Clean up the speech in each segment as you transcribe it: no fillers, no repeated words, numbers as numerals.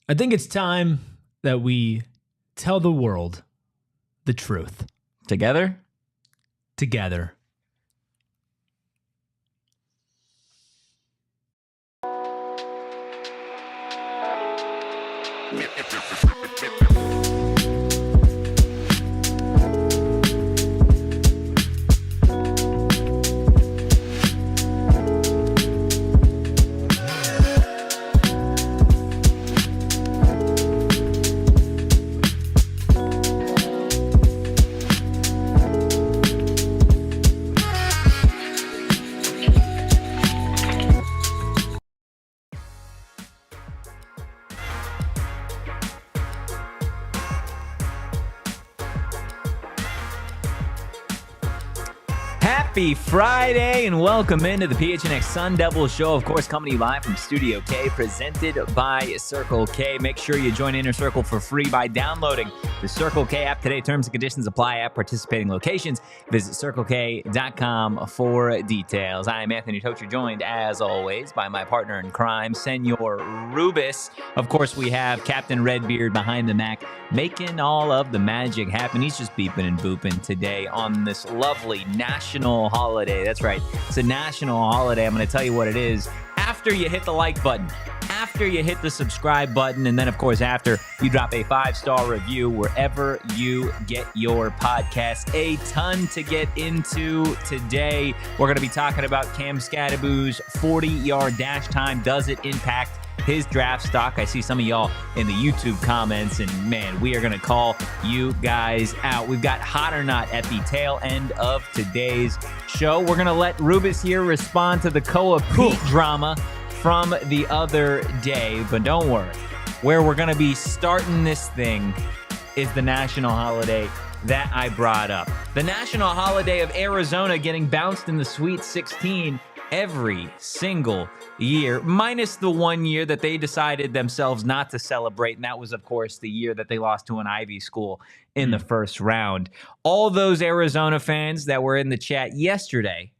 I think it's time that we tell the world the truth. Together? Together. Happy Friday and welcome into the PHNX Sun Devils show. Of course, coming to you live from Studio K, presented by Circle K. Make sure you join Inner Circle for free by downloading the Circle K app today. Terms and conditions apply at participating locations. Visit CircleK.com for details. I am Anthony Totri, joined as always by my partner in crime, Senor Rubis. Of course, we have Captain Redbeard behind the Mac, making all of the magic happen. He's just beeping and booping today on this lovely national holiday. That's right. It's a national holiday. I'm going to tell you what it is after you hit the like button, after you hit the subscribe button, and then, of course, after you drop a 5-star review wherever you get your podcast. A ton to get into today. We're going to be talking about Cam Skattebo's 40-yard dash time. Does it impact his draft stock? I see some of y'all in the YouTube comments, and man, we are going to call you guys out. We've got Hot or Not at the tail end of today's show. We're going to let Rubis here respond to the Peat drama from the other day, but don't worry. Where we're going to be starting this thing is the national holiday that I brought up. The national holiday of Arizona getting bounced in the Sweet 16 every single year, minus the 1 year that they decided themselves not to celebrate, and that was, of course, the year that they lost to an Ivy school in the first round. All those Arizona fans that were in the chat yesterday,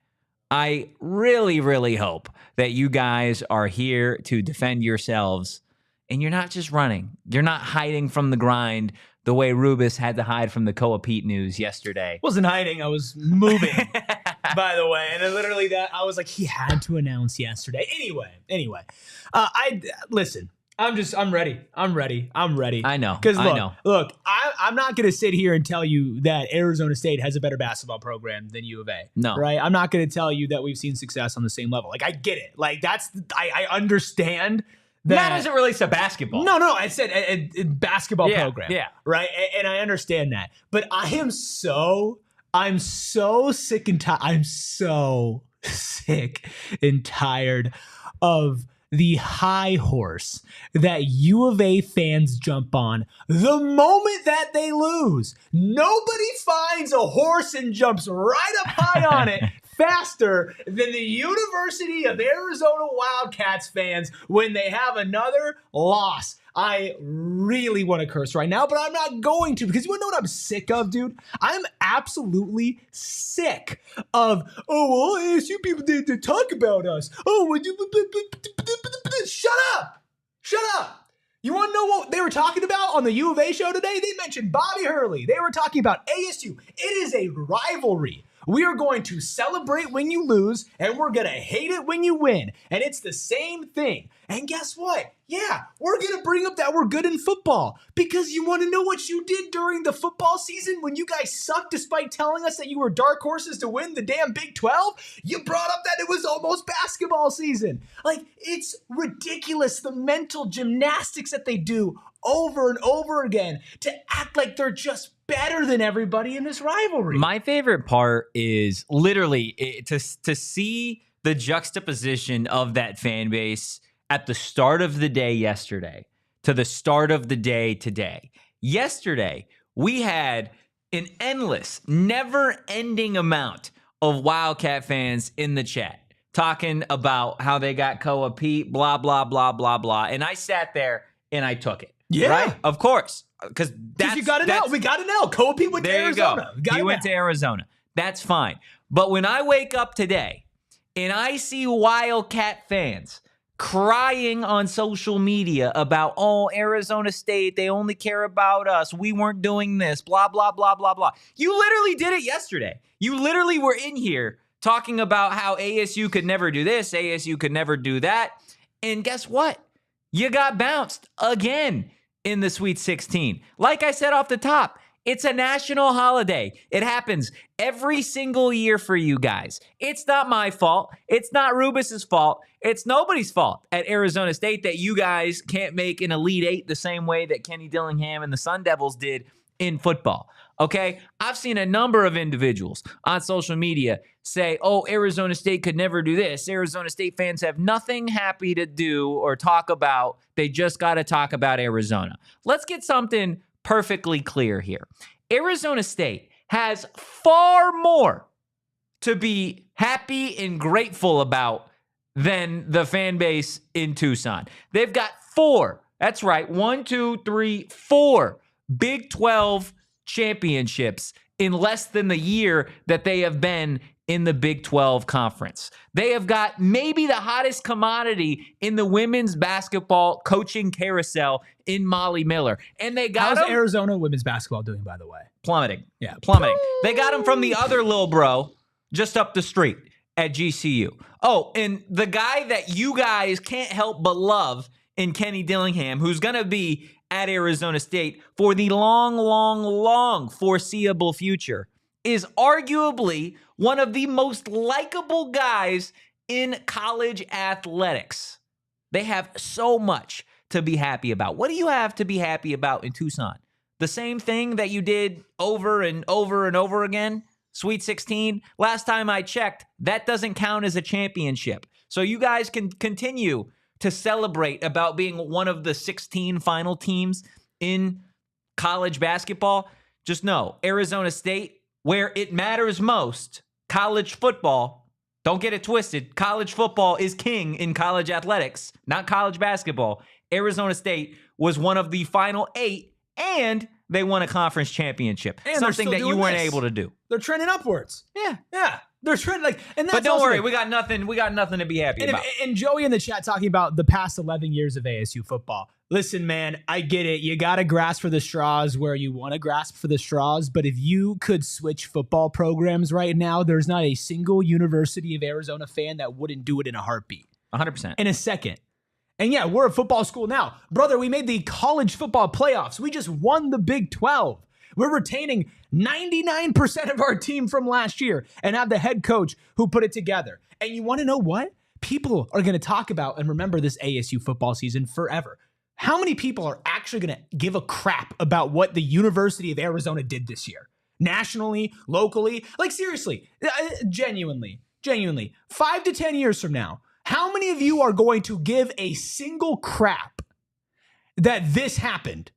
I really, really hope that you guys are here to defend yourselves, and you're not just running. You're not hiding from the grind the way Rubis had to hide from the Peat news yesterday. Wasn't hiding. I was moving, by the way. And literally I was like, he had to announce yesterday. Anyway, listen. I'm ready. I know. Because look, I'm not going to sit here and tell you that Arizona State has a better basketball program than U of A. No. Right? I'm not going to tell you that we've seen success on the same level. Like, I get it. Like, I understand that. Not as it relates to basketball. No, I said a basketball program. Yeah. Right? And I understand that. But I'm so sick and tired. I'm so sick and tired of the high horse that U of A fans jump on the moment that they lose. Nobody finds a horse and jumps right up high on it faster than the University of Arizona Wildcats fans when they have another loss. I really want to curse right now, but I'm not going to, because you want to know what I'm sick of, dude? I'm absolutely sick of, ASU people did talk about us. Shut up. You want to know what they were talking about on the U of A show today? They mentioned Bobby Hurley. They were talking about ASU. It is a rivalry. We are going to celebrate when you lose, and we're going to hate it when you win. And it's the same thing. And guess what? Yeah, we're going to bring up that we're good in football, because you want to know what you did during the football season when you guys sucked despite telling us that you were dark horses to win the damn Big 12? You brought up that it was almost basketball season. Like, it's ridiculous, the mental gymnastics that they do over and over again to act like they're just better than everybody in this rivalry. My favorite part is literally to see the juxtaposition of that fan base at the start of the day yesterday to the start of the day today. Yesterday, we had an endless, never-ending amount of Wildcat fans in the chat talking about how they got Peat, blah, blah, blah, blah, blah. And I sat there and I took it. Yeah. Right? Of course. Because you got an L. We got an L. Peat went to Arizona. He went to Arizona. That's fine. But when I wake up today and I see Wildcat fans crying on social media about, oh, Arizona State, they only care about us. We weren't doing this, blah, blah, blah, blah, blah. You literally did it yesterday. You literally were in here talking about how ASU could never do this, ASU could never do that. And guess what? You got bounced again in the Sweet 16. Like I said off the top, it's a national holiday. It happens every single year for you guys. It's not my fault. It's not Rubus's fault. It's nobody's fault at Arizona State that you guys can't make an Elite Eight the same way that Kenny Dillingham and the Sun Devils did in football. Okay? I've seen a number of individuals on social media say, oh, Arizona State could never do this. Arizona State fans have nothing happy to do or talk about. They just got to talk about Arizona. Let's get something perfectly clear here. Arizona State has far more to be happy and grateful about than the fan base in Tucson. They've got 4. That's right. 4 Big 12 championships in less than the year that they have been in the Big 12 conference. They have got maybe the hottest commodity in the women's basketball coaching carousel in Molly Miller. And they got How's Arizona women's basketball doing, by the way? Plummeting. Yeah. Plummeting. They got him from the other little bro just up the street at GCU. Oh, and the guy that you guys can't help but love in Kenny Dillingham, who's going to be at Arizona State for the long, long, long foreseeable future, is arguably one of the most likable guys in college athletics. They have so much to be happy about. What do you have to be happy about in Tucson? The same thing that you did over and over and over again? Sweet 16? Last time I checked, that doesn't count as a championship. So you guys can continue to celebrate about being one of the 16 final teams in college basketball. Just know, Arizona State, where it matters most, college football, don't get it twisted, college football is king in college athletics, not college basketball. Arizona State was one of the final 8, and they won a conference championship, And something that you weren't able to do. They're trending upwards. Yeah. They're trending and that's but don't worry, like, we got nothing to be happy about. And Joey in the chat talking about the past 11 years of ASU football. Listen, man, I get it. You got to grasp for the straws where you want to grasp for the straws. But if you could switch football programs right now, there's not a single University of Arizona fan that wouldn't do it in a heartbeat. 100%. In a second. And yeah, we're a football school now. Brother, we made the college football playoffs. We just won the Big 12. We're retaining 99% of our team from last year and have the head coach who put it together. And you want to know what? People are going to talk about and remember this ASU football season forever. How many people are actually going to give a crap about what the University of Arizona did this year? Nationally, locally? Like seriously, genuinely, 5 to 10 years from now, how many of you are going to give a single crap that this happened?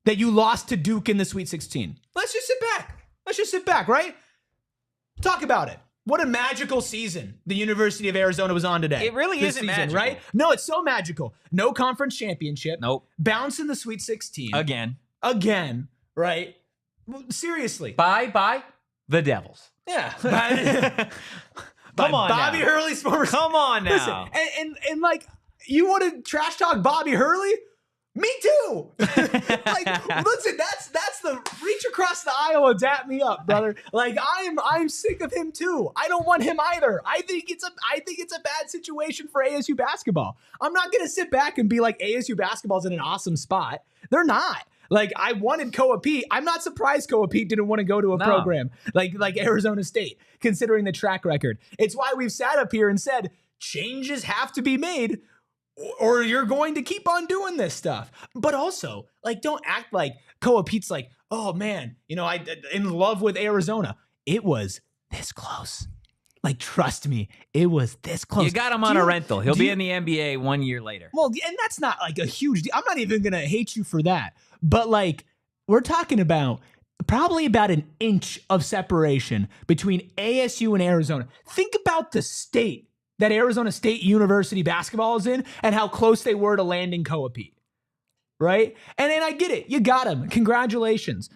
That you lost to Duke in the Sweet 16. Let's just sit back, right? Talk about it. What a magical season the University of Arizona was on today. It really isn't magical, right? No, it's so magical. No conference championship. Nope. Bounce in the Sweet 16. Again, right? Seriously. Bye, the Devils. Yeah. Come on Bobby now. Hurley's former... Come on now. Listen, and like, you want to trash talk Bobby Hurley? Me too. Like, listen, that's the reach across the aisle and dap me up, brother. Like, I'm sick of him too. I don't want him either. I think it's a bad situation for ASU basketball. I'm not gonna sit back and be like ASU basketball's in an awesome spot. They're not. Like, I wanted Koa Peat. I'm not surprised Koa Peat didn't want to go to a program like Arizona State, considering the track record. It's why we've sat up here and said changes have to be made, or you're going to keep on doing this stuff. But also, like, don't act like Koa Peat's like, oh man, I in love with Arizona. It was this close. Like, trust me, it was this close. You got him on a rental. He'll be in the NBA 1 year later. Well, and that's not like a huge deal. I'm not even going to hate you for that. But like, we're talking about probably about an inch of separation between ASU and Arizona. Think about the state that Arizona State University basketball is in and how close they were to landing Koa Peat. Right? And I get it. You got him. Congratulations.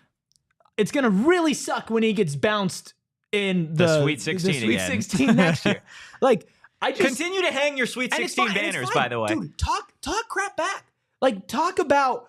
It's going to really suck when he gets bounced in the Sweet 16 Sweet again. 16 next year. Like, Continue to hang your Sweet 16 banners, by the way. Dude, talk crap back. Like, talk about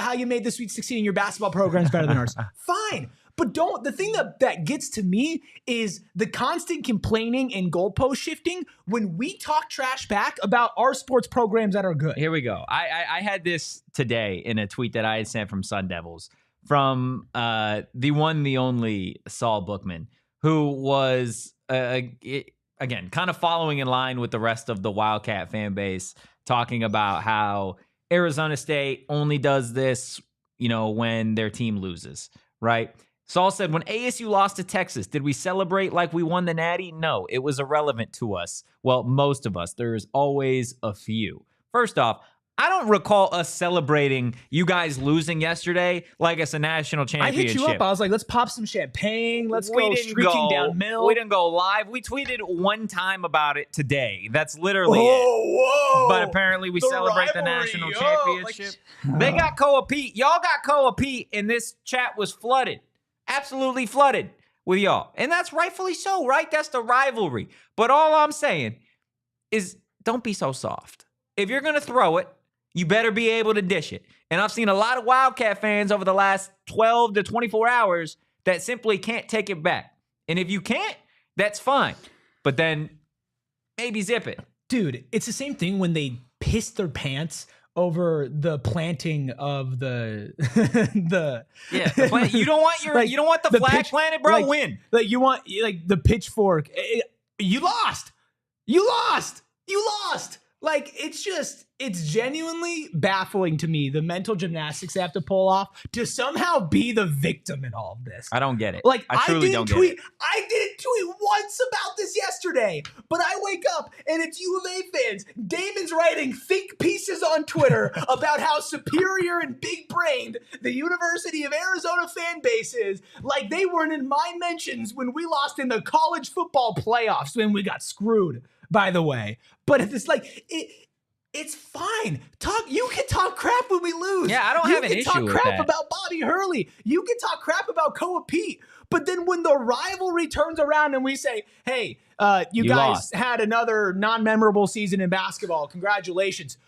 how you made the Sweet 16 in your basketball programs better than ours. Fine. But the thing that gets to me is the constant complaining and goalpost shifting when we talk trash back about our sports programs that are good. Here we go. I had this today in a tweet that I had sent from Sun Devils from the one, the only Saul Bookman, who was, again, kind of following in line with the rest of the Wildcat fan base, talking about how Arizona State only does this, when their team loses, right? Saul said, when ASU lost to Texas, did we celebrate like we won the Natty? No, it was irrelevant to us. Well, most of us. There's always a few. First off, I don't recall us celebrating you guys losing yesterday like it's a national championship. I hit you up. I was like, let's pop some champagne. Let's go streaking down Mill. We didn't go live. We tweeted one time about it today. That's literally it. Whoa. But apparently we celebrate the national championship. They got Peat. Y'all got Peat, and this chat was flooded. Absolutely flooded with y'all. And that's rightfully so, right? That's the rivalry. But all I'm saying is don't be so soft. If you're going to throw it, you better be able to dish it. And I've seen a lot of Wildcat fans over the last 12 to 24 hours that simply can't take it back. And if you can't, that's fine. But then maybe zip it. Dude, it's the same thing when they piss their pants over the planting of the the plant. You don't want you don't want the flag planted, bro. Win. Like you want the pitchfork. You lost. Like, it's genuinely baffling to me, the mental gymnastics they have to pull off to somehow be the victim in all of this. I don't get it. Like, I truly don't get it. I didn't tweet once about this yesterday, but I wake up and it's U of A fans. Damon's writing think pieces on Twitter about how superior and big-brained the University of Arizona fan base is. Like, they weren't in my mentions when we lost in the college football playoffs when we got screwed, by the way. But it's like, it's fine. You can talk crap when we lose. Yeah, I don't have an issue with that. You can talk crap about Bobby Hurley. You can talk crap about Peat. But then when the rivalry turns around and we say, hey, you guys lost. Had another non-memorable season in basketball. Congratulations.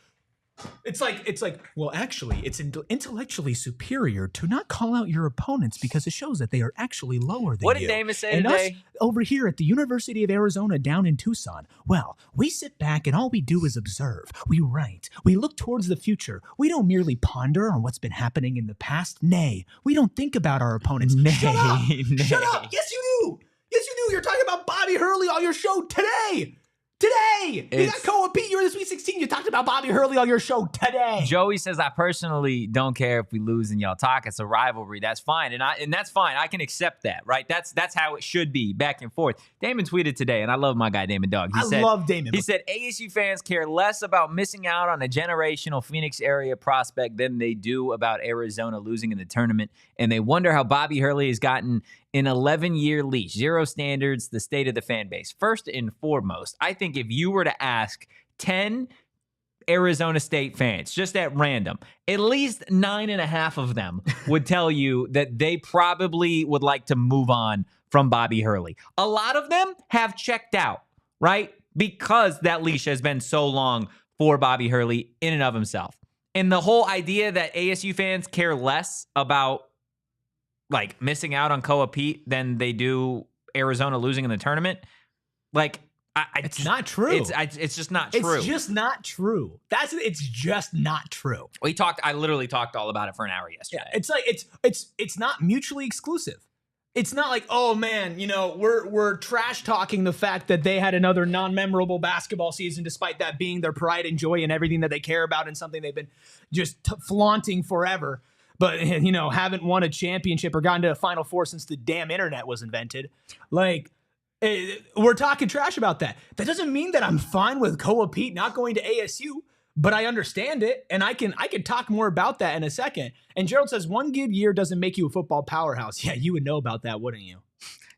It's like, well, actually, it's intellectually superior to not call out your opponents because it shows that they are actually lower than you. What did Damon say today? Us over here at the University of Arizona down in Tucson, well, we sit back and all we do is observe. We write. We look towards the future. We don't merely ponder on what's been happening in the past. Nay, we don't think about our opponents. Shut up! Shut up! Yes, you do! Yes, you do! You're talking about Bobby Hurley on your show today! Today! You got Peat. You're in the Sweet 16. You talked about Bobby Hurley on your show today. Joey says, I personally don't care if we lose and y'all talk. It's a rivalry. That's fine. And that's fine. I can accept that, right? That's how it should be, back and forth. Damon tweeted today, and I love my guy, Damon Dog. I love Damon. He said, ASU fans care less about missing out on a generational Phoenix area prospect than they do about Arizona losing in the tournament. And they wonder how Bobby Hurley has gotten an 11-year leash, zero standards, the state of the fan base. First and foremost, I think if you were to ask 10 Arizona State fans, just at random, at least 9.5 of them would tell you that they probably would like to move on from Bobby Hurley. A lot of them have checked out, right? Because that leash has been so long for Bobby Hurley in and of himself. And the whole idea that ASU fans care less about like missing out on Peat than they do Arizona losing in the tournament, like it's not true. It's just not true. It's just not true. It's just not true. I literally talked all about it for an hour yesterday. Yeah, it's like it's not mutually exclusive. It's not like, oh man, we're trash talking the fact that they had another non-memorable basketball season, despite that being their pride and joy and everything that they care about and something they've been just flaunting forever. But, haven't won a championship or gotten to a Final Four since the damn internet was invented. Like, we're talking trash about that. That doesn't mean that I'm fine with Peat not going to ASU, but I understand it, and I can talk more about that in a second. And Gerald says, one good year doesn't make you a football powerhouse. Yeah, you would know about that, wouldn't you?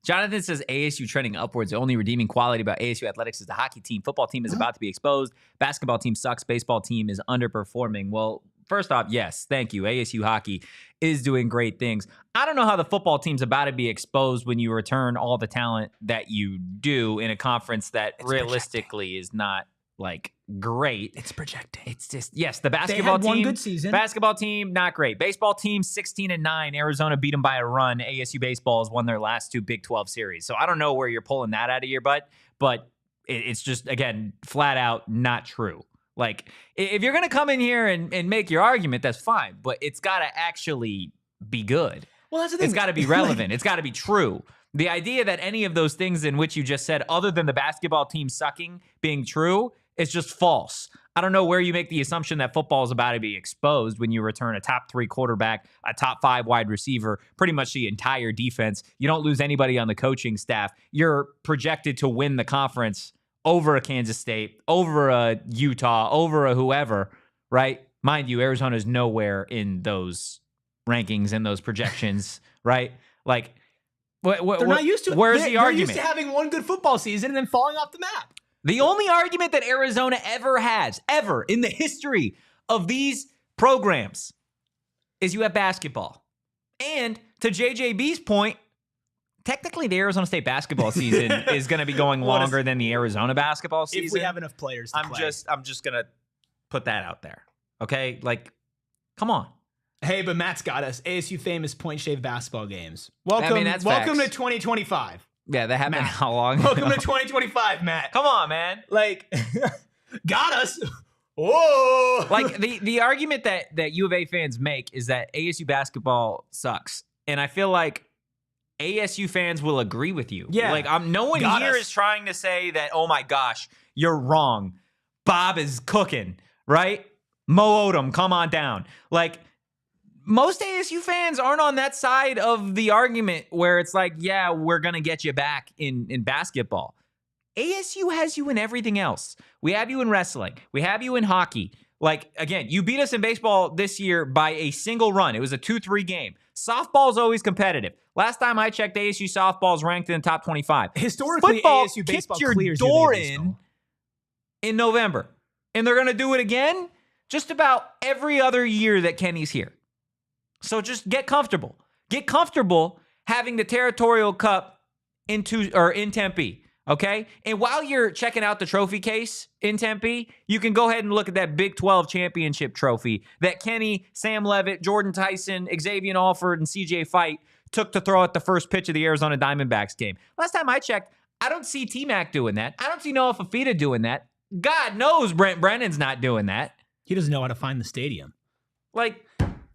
Jonathan says ASU trending upwards. The only redeeming quality about ASU athletics is the hockey team. Football team is about to be exposed. Basketball team sucks. Baseball team is underperforming. Well, first off, yes, thank you. ASU hockey is doing great things. I don't know how the football team's about to be exposed when you return all the talent that you do in a conference that realistically is not like great. It's projecting. It's just, yes, the basketball they had team. one good season. Basketball team, not great. Baseball team, 16-9. Arizona beat them by a run. ASU baseball has won their last 2 Big 12 series. So I don't know where you're pulling that out of your butt, but it's just, again, flat out not true. Like, if you're going to come in here and make your argument, that's fine, but it's got to actually be good. Well, that's the thing. It's got to be relevant. It's got to be true. The idea that any of those things in which you just said, other than the basketball team sucking, being true, is just false. I don't know where you make the assumption that football is about to be exposed when you return a top 3 quarterback, a top 5 wide receiver, pretty much the entire defense. You don't lose anybody on the coaching staff. You're projected to win the conference over a Kansas State, over a Utah, over a whoever, right? Mind you, Arizona's nowhere in those rankings and those projections, right? Like, they're not used to it. Where's the argument? They're used to having one good football season and then falling off the map. The only argument that Arizona ever has, ever in the history of these programs, is you have basketball. And to JJB's point, technically the Arizona State basketball season is going to be going longer than the Arizona basketball season. If we have enough players to play. I'm just going to put that out there. Okay? Like, come on. Hey, but Matt's got us. ASU famous point shave basketball games. Welcome, I mean, that's welcome facts. to 2025. Yeah, that happened Matt. how long? Welcome to 2025, Matt. Come on, man. Like, got us. Whoa. Like, the argument that U of A fans make is that ASU basketball sucks. And I feel like ASU fans will agree with you. Yeah. Like, no one here is trying to say that, oh my gosh, you're wrong. Bob is cooking, right? Mo Odom, come on down. Like, most ASU fans aren't on that side of the argument where it's like, yeah, we're going to get you back in basketball. ASU has you in everything else. We have you in wrestling. We have you in hockey. Like, again, you beat us in baseball this year by a single run. It was a 2-3 game. Softball's always competitive. Last time I checked, ASU softball's ranked in the top 25. Historically, Football ASU baseball kicked your clears door in November. And they're going to do it again just about every other year that Kenny's here. So just get comfortable. Get comfortable having the Territorial Cup in Tempe, okay? And while you're checking out the trophy case in Tempe, you can go ahead and look at that Big 12 championship trophy that Kenny, Sam Leavitt, Jordyn Tyson, Xavion Alford, and CJ Fite took to throw at the first pitch of the Arizona Diamondbacks game. Last time I checked, I don't see T-Mac doing that. I don't see Noah Fafita doing that. God knows Brent Brennan's not doing that. He doesn't know how to find the stadium. Like,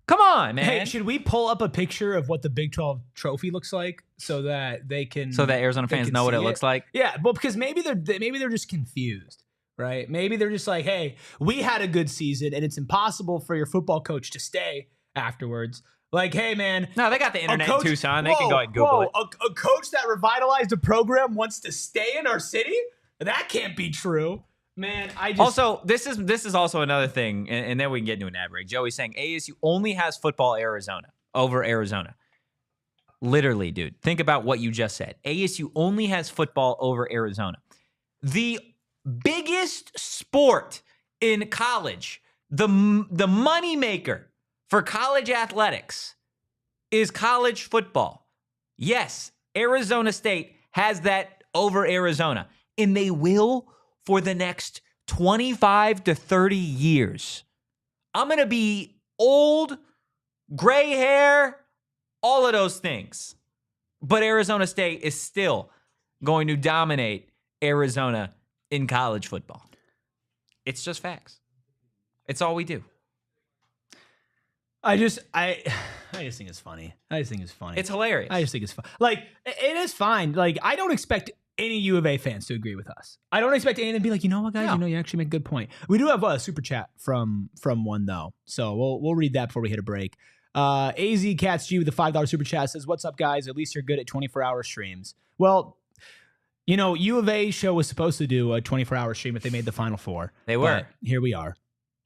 come on, man. Hey, should we pull up a picture of what the Big 12 trophy looks like so that Arizona fans know what it looks like? Yeah, well, because maybe they're just confused, right? Maybe they're just like, hey, we had a good season and it's impossible for your football coach to stay afterwards. Like, hey, man. No, they got the internet in Tucson. They can go ahead and Google it. A coach that revitalized a program wants to stay in our city? That can't be true. Man, Also, this is also another thing, and then we can get into an ad break. Joey's saying ASU only has football over Arizona. Literally, dude. Think about what you just said. ASU only has football over Arizona. The biggest sport in college, the moneymaker for college athletics is college football. Yes, Arizona State has that over Arizona, and they will for the next 25 to 30 years. I'm going to be old, gray hair, all of those things. But Arizona State is still going to dominate Arizona in college football. It's just facts. It's all we do. I just think it's funny. It's hilarious. I just think it's fun. Like, it is fine. Like, I don't expect any U of A fans to agree with us. I don't expect any of them to be like, you know what, guys, you actually make a good point. We do have a super chat from one though, so we'll read that before we hit a break. AZ Cats G with the $5 super chat says, "What's up, guys? At least you're good at 24-hour streams." Well, U of A show was supposed to do a 24-hour stream if they made the Final Four. They were. But here we are.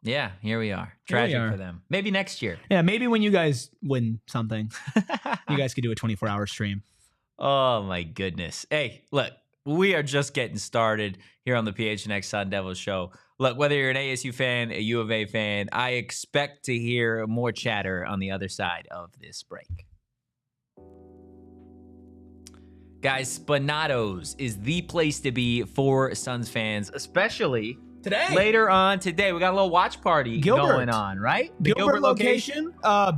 Yeah, here we are. Tragic for them. Maybe next year. Yeah, maybe when you guys win something, you guys could do a 24-hour stream. Oh, my goodness. Hey, look, We are just getting started here on the PHNX Sun Devils show. Look, whether you're an ASU fan, a U of A fan, I expect to hear more chatter on the other side of this break. Guys, Spanatos is the place to be for Suns fans, especially today. Later on today. We got a little watch party going on, right? The Gilbert location.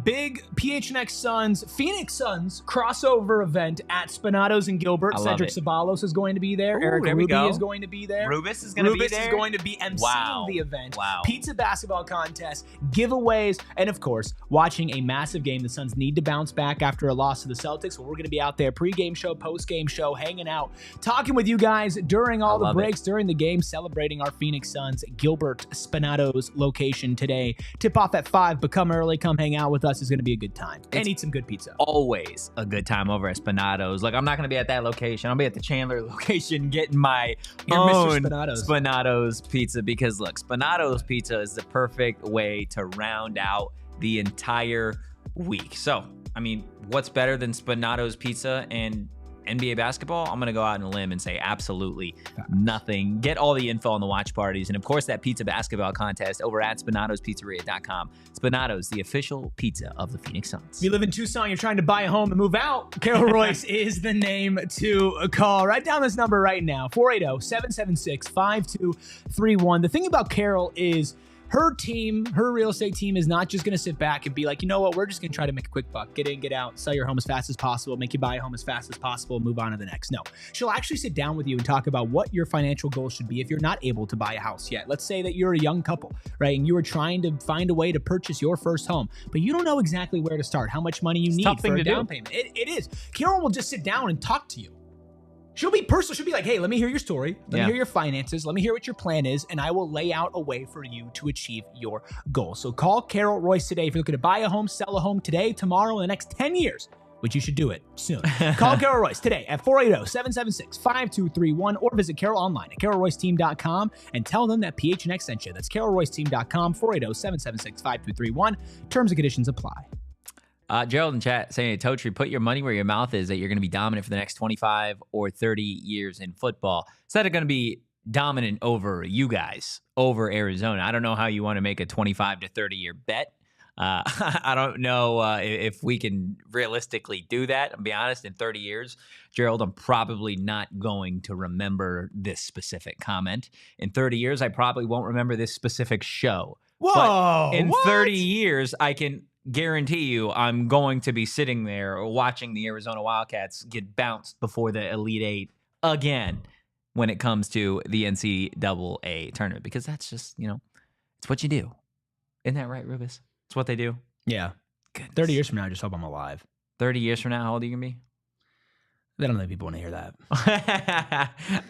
Big PHNX Suns, Phoenix Suns crossover event at Spanatos and Gilbert. Cedric Ceballos is going to be there. Eric Ruby is going to be there. Rubis is going to be there. Rubis is going to be emceeing the event. Wow. Pizza basketball contest, giveaways, and of course, watching a massive game. The Suns need to bounce back after a loss to the Celtics. So we're going to be out there pre-game show, post-game show, hanging out, talking with you guys during all the breaks, during the game, celebrating our Phoenix Suns Gilbert Spanatos location today. Tip off at 5, but come early, come hang out with us. It's going to be a good time. And eat some good pizza. Always a good time over at Spanatos. Look, I'm not going to be at that location. I'll be at the Chandler location getting my own Spanatos pizza because, look, Spanatos pizza is the perfect way to round out the entire week. So, I mean, what's better than Spanatos pizza and NBA basketball? I'm going to go out on a limb and say absolutely nothing. Get all the info on the watch parties. And of course, that pizza basketball contest over at SpanatosPizzeria.com. Spanatos, the official pizza of the Phoenix Suns. If you live in Tucson, you're trying to buy a home and move out, Carol Royse is the name to call. Write down this number right now, 480-776-5231. The thing about Carol is her team, her real estate team is not just going to sit back and be like, you know what, we're just going to try to make a quick buck, get in, get out, sell your home as fast as possible, make you buy a home as fast as possible, move on to the next. No, she'll actually sit down with you and talk about what your financial goals should be if you're not able to buy a house yet. Let's say that you're a young couple, right? And you are trying to find a way to purchase your first home, but you don't know exactly where to start, how much money you need for a down payment. It is. Carol will just sit down and talk to you. She'll be personal. She'll be like, hey, let me hear your story. Let me hear your finances. Let me hear what your plan is. And I will lay out a way for you to achieve your goal. So call Carol Royse today. If you're looking to buy a home, sell a home today, tomorrow, in the next 10 years, which you should do it soon. Call Carol Royse today at 480-776-5231 or visit Carol online at carolroyseteam.com and tell them that PHNX sent you. That's carolroyseteam.com, 480-776-5231. Terms and conditions apply. Gerald in chat saying, Totri, put your money where your mouth is that you're going to be dominant for the next 25 or 30 years in football. Instead of going to be dominant over you guys, over Arizona. I don't know how you want to make a 25 to 30 year bet. I don't know if we can realistically do that. I'll be honest, in 30 years, Gerald, I'm probably not going to remember this specific comment. In 30 years, I probably won't remember this specific show. Whoa! But in 30 years, I can guarantee you I'm going to be sitting there watching the Arizona Wildcats get bounced before the Elite Eight again when it comes to the NCAA tournament, because that's just, it's what you do. Isn't that right, Rubis? It's what they do. Yeah. Goodness. 30 years from now, I just hope I'm alive. 30 years from now, how old are you going to be? I don't think people want to hear that.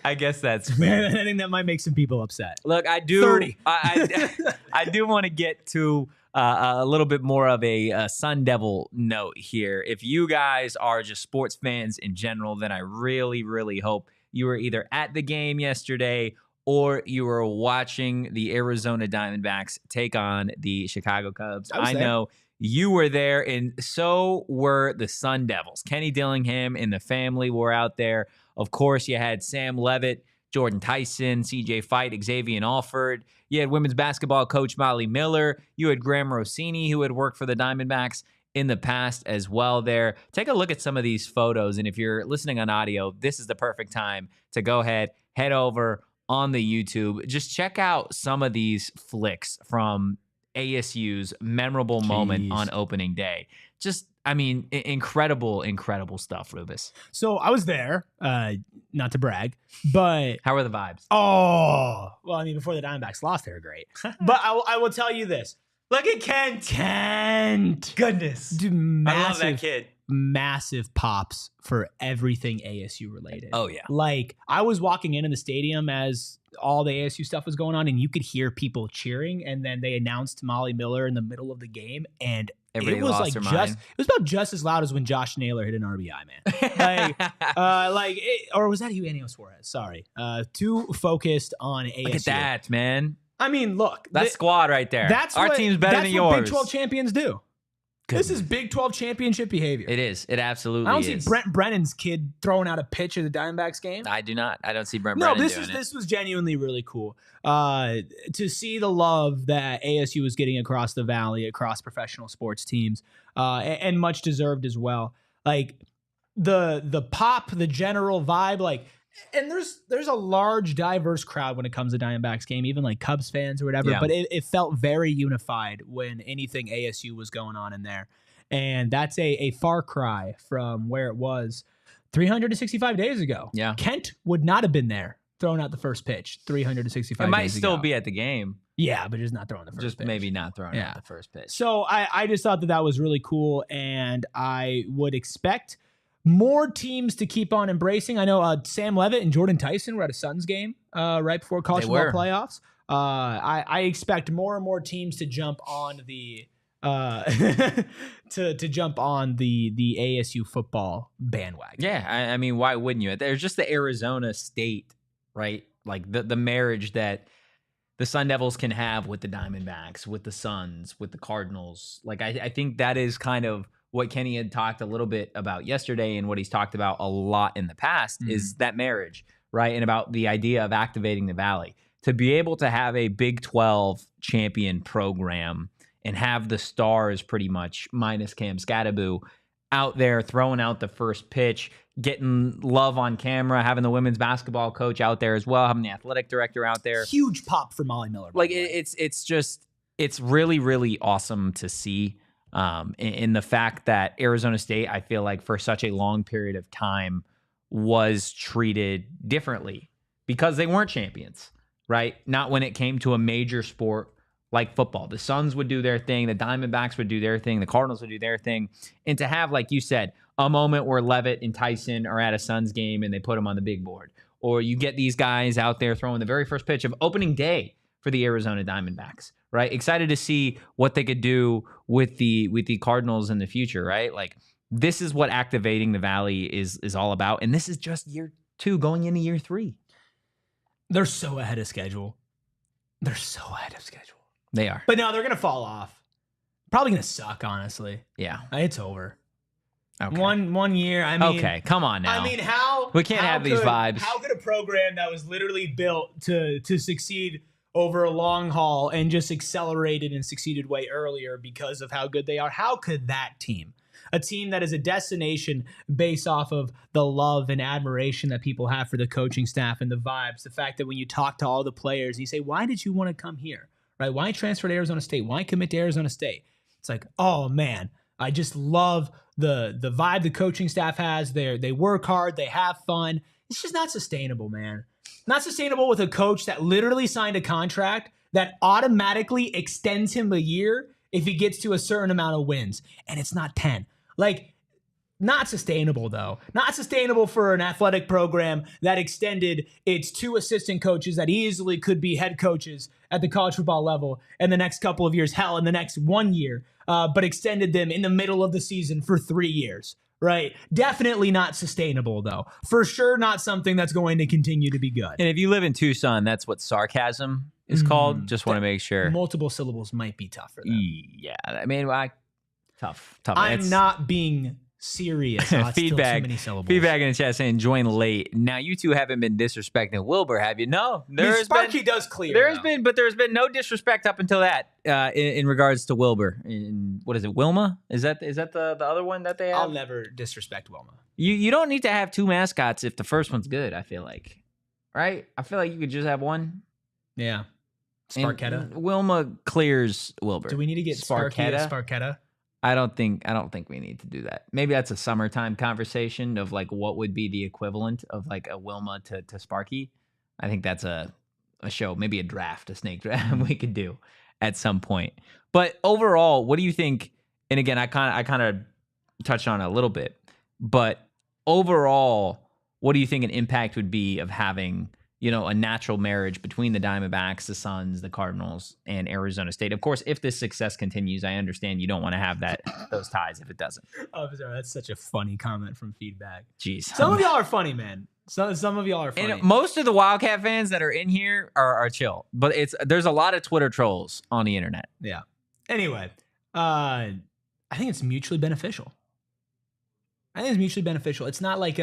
I guess that's fair. I think that might make some people upset. Look, I do. 30. I do want to get to a little bit more of a Sun Devil note here. If you guys are just sports fans in general, then I really, really hope you were either at the game yesterday or you were watching the Arizona Diamondbacks take on the Chicago Cubs. I know you were there, and so were the Sun Devils. Kenny Dillingham and the family were out there. Of course, you had Sam Leavitt, Jordyn Tyson, CJ Fite, Xavion Alford. You had women's basketball coach Molly Miller. You had Graham Rossini, who had worked for the Diamondbacks in the past as well there. Take a look at some of these photos, and if you're listening on audio, this is the perfect time to go ahead, head over on the YouTube. Just check out some of these flicks from ASU's memorable moment on opening day. Just, I mean, incredible, incredible stuff, Rubis. So I was there, not to brag, but how were the vibes? Oh, well, I mean, before the Diamondbacks lost, they were great. But I will tell you this. Look at Kent. Kent. Goodness. Dude, I love that kid. Massive pops for everything ASU related. Oh, yeah. Like, I was walking in the stadium as all the ASU stuff was going on, and you could hear people cheering, and then they announced Molly Miller in the middle of the game, and everybody it was lost their mind. It was about just as loud as when Josh Naylor hit an RBI, man. Or was that Eugenio Suarez? Sorry. Too focused on ASU. Look at that, man. I mean, look. That squad right there. Our team's better than yours. That's what Big 12 champions do. This is Big 12 championship behavior. It is. It absolutely is. I don't see Brent Brennan's kid throwing out a pitch at the Diamondbacks game. I do not. I don't see Brent Brennan doing it. This was genuinely really cool. To see the love that ASU was getting across the valley, across professional sports teams, and much deserved as well. Like the pop, the general vibe, like, and there's a large, diverse crowd when it comes to Diamondbacks game, even like Cubs fans or whatever. Yeah. But it felt very unified when anything ASU was going on in there, and that's a far cry from where it was 365 days ago. Yeah, Kent would not have been there throwing out the first pitch 365 days ago. It might still be at the game. Yeah, but just not throwing the first pitch. Just maybe not throwing out the first pitch. So I just thought that was really cool, and I would expect more teams to keep on embracing. I know Sam Leavitt and Jordyn Tyson were at a Suns game right before college football playoffs. I expect more and more teams to jump on the to jump on the ASU football bandwagon. Yeah, I mean, why wouldn't you? There's just the Arizona State, right? Like the marriage that the Sun Devils can have with the Diamondbacks, with the Suns, with the Cardinals. Like I think that is kind of what Kenny had talked a little bit about yesterday, and what he's talked about a lot in the past is that marriage, right? And about the idea of activating the Valley. To be able to have a Big 12 champion program and have the stars pretty much, minus Cam Skattebo, out there throwing out the first pitch, getting love on camera, having the women's basketball coach out there as well, having the athletic director out there. Huge pop for Molly Miller. Like it's really, really awesome to see. In the fact that Arizona State, I feel like for such a long period of time was treated differently because they weren't champions, right? Not when it came to a major sport like football. The Suns would do their thing. The Diamondbacks would do their thing. The Cardinals would do their thing. And to have, like you said, a moment where Leavitt and Tyson are at a Suns game and they put them on the big board. Or you get these guys out there throwing the very first pitch of opening day for the Arizona Diamondbacks, right? Excited to see what they could do with the Cardinals in the future, right? Like, this is what activating the Valley is all about. And this is just year 2 going into year 3. They're so ahead of schedule. They are. But no, they're going to fall off. Probably going to suck, honestly. Yeah. It's over. Okay. One year. I mean, okay, come on now. I mean, we can't have these vibes. How could a program that was literally built to succeed over a long haul and just accelerated and succeeded way earlier because of how good they are? How could that team, a team that is a destination based off of the love and admiration that people have for the coaching staff and the vibes, the fact that when you talk to all the players, you say, why did you want to come here? Right? Why transfer to Arizona State? Why commit to Arizona State? It's like, oh man, I just love the vibe the coaching staff has. They work hard, they have fun. It's just not sustainable, man. Not sustainable with a coach that literally signed a contract that automatically extends him a year if he gets to a certain amount of wins, and it's not 10. Like, not sustainable, though. Not sustainable for an athletic program that extended its 2 assistant coaches that easily could be head coaches at the college football level in the next couple of years, hell, in the next 1 year, but extended them in the middle of the season for 3 years. Right. Definitely not sustainable, though. For sure not something that's going to continue to be good. And if you live in Tucson, that's what sarcasm is called. Just want to make sure. Multiple syllables might be tough for them. Yeah. I mean, tough. I'm not being serious. Feedback in the chat saying join late. Now you two haven't been disrespecting Wilbur, have you? No, Sparky does clear. There's been no disrespect up until that in regards to Wilbur. In what is it, Wilma? Is that the other one that they have? I'll never disrespect Wilma. You don't need to have 2 mascots if the first one's good. I feel like, right? I feel like you could just have one. Yeah, Sparketta. Wilma clears Wilbur. Do we need to get Sparketta? I don't think we need to do that. Maybe that's a summertime conversation of like what would be the equivalent of like a Wilma to Sparky. I think that's a show, maybe a snake draft we could do at some point. But overall, what do you think? And again, I kind of touched on it a little bit, but overall, what do you think an impact would be of having, a natural marriage between the Diamondbacks, the Suns, the Cardinals, and Arizona State? Of course, if this success continues, I understand you don't want to have those ties if it doesn't. Oh, sorry, that's such a funny comment from Feedback. Jeez. Some of y'all are funny, man. Some of y'all are funny. And most of the Wildcat fans that are in here are chill, but there's a lot of Twitter trolls on the internet. Yeah. Anyway, I think it's mutually beneficial. It's not like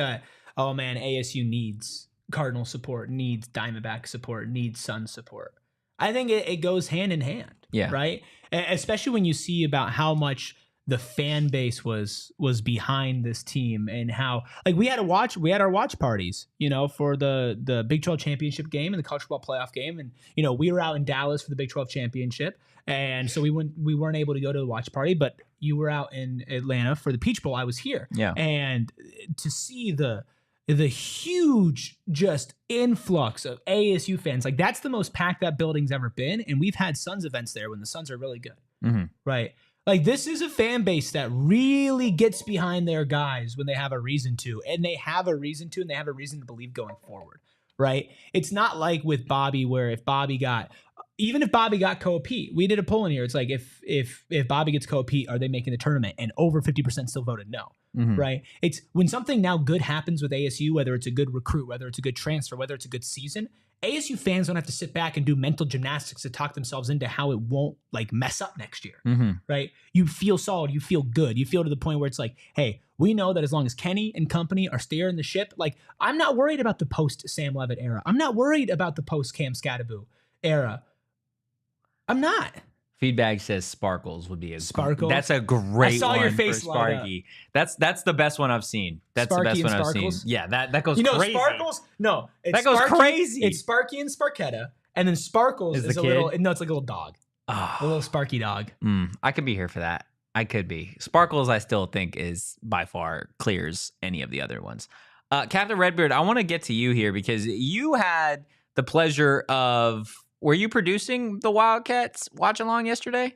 oh man, ASU needs Cardinal support, needs Diamondback support, needs Sun support. I think it goes hand in hand. Yeah. Right. Especially when you see about how much the fan base was behind this team, and how like we had our watch parties, for the Big 12 championship game and the college football playoff game. And, we were out in Dallas for the Big 12 championship. And so we weren't able to go to the watch party, but you were out in Atlanta for the Peach Bowl. I was here. Yeah. And to see the huge just influx of ASU fans, like that's the most packed that building's ever been. And we've had Suns events there when the Suns are really good. Mm-hmm. Right. Like this is a fan base that really gets behind their guys when they have a reason to, and they have a reason to, and they have a reason to believe going forward. Right. It's not like with Bobby, where if Bobby got co-Peat, we did a poll in here. It's like, if Bobby gets co-Peat, are they making the tournament? And over 50% still voted no. Mm-hmm. Right. It's when something now good happens with ASU, whether it's a good recruit, whether it's a good transfer, whether it's a good season, ASU fans don't have to sit back and do mental gymnastics to talk themselves into how it won't like mess up next year. Mm-hmm. Right. You feel solid. You feel good. You feel to the point where it's like, hey, we know that as long as Kenny and company are steering the ship, like I'm not worried about the post Sam Leavitt era. I'm not worried about the post Cam Skattebo era. I'm not. Feedback says Sparkles would be a Sparkle. That's a great I saw one your face for Sparky. That's the best one I've seen. That's Sparky the best one Sparkles? I've seen. Yeah, that goes crazy. Sparkles. No, that goes crazy. It's Sparky and Sparketta, and then Sparkles is a little. No, it's like a little dog. Oh. A little Sparky dog. I could be here for that. I could be. Sparkles, I still think is by far clears any of the other ones. Captain Redbeard, I want to get to you here because you had the pleasure of. Were you producing the Wildcats watch along yesterday?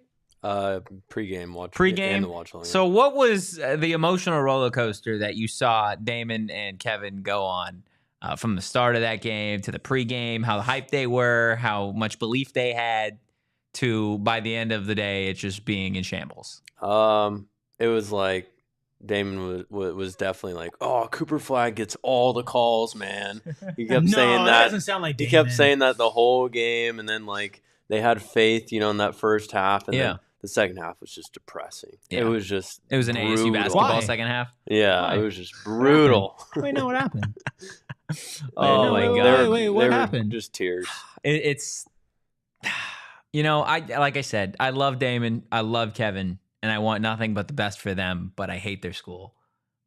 Pre-game watch. Pre-game. And the watch along. So what was the emotional roller coaster that you saw Damon and Kevin go on from the start of that game to the pre-game, how hyped they were, how much belief they had, to by the end of the day, it's just being in shambles? It was like Damon was definitely like, oh, Cooper Flag gets all the calls, man. He kept saying that. That doesn't sound like Damon. He kept saying that the whole game, and then like they had faith, in that first half, and then the second half was just depressing. Yeah. It was an ASU basketball second half. Yeah, Why? It was just brutal. Wait, no, what happened? My God! Wait, what happened? Just tears. It's like I said, I love Damon, I love Kevin. And I want nothing but the best for them, but I hate their school.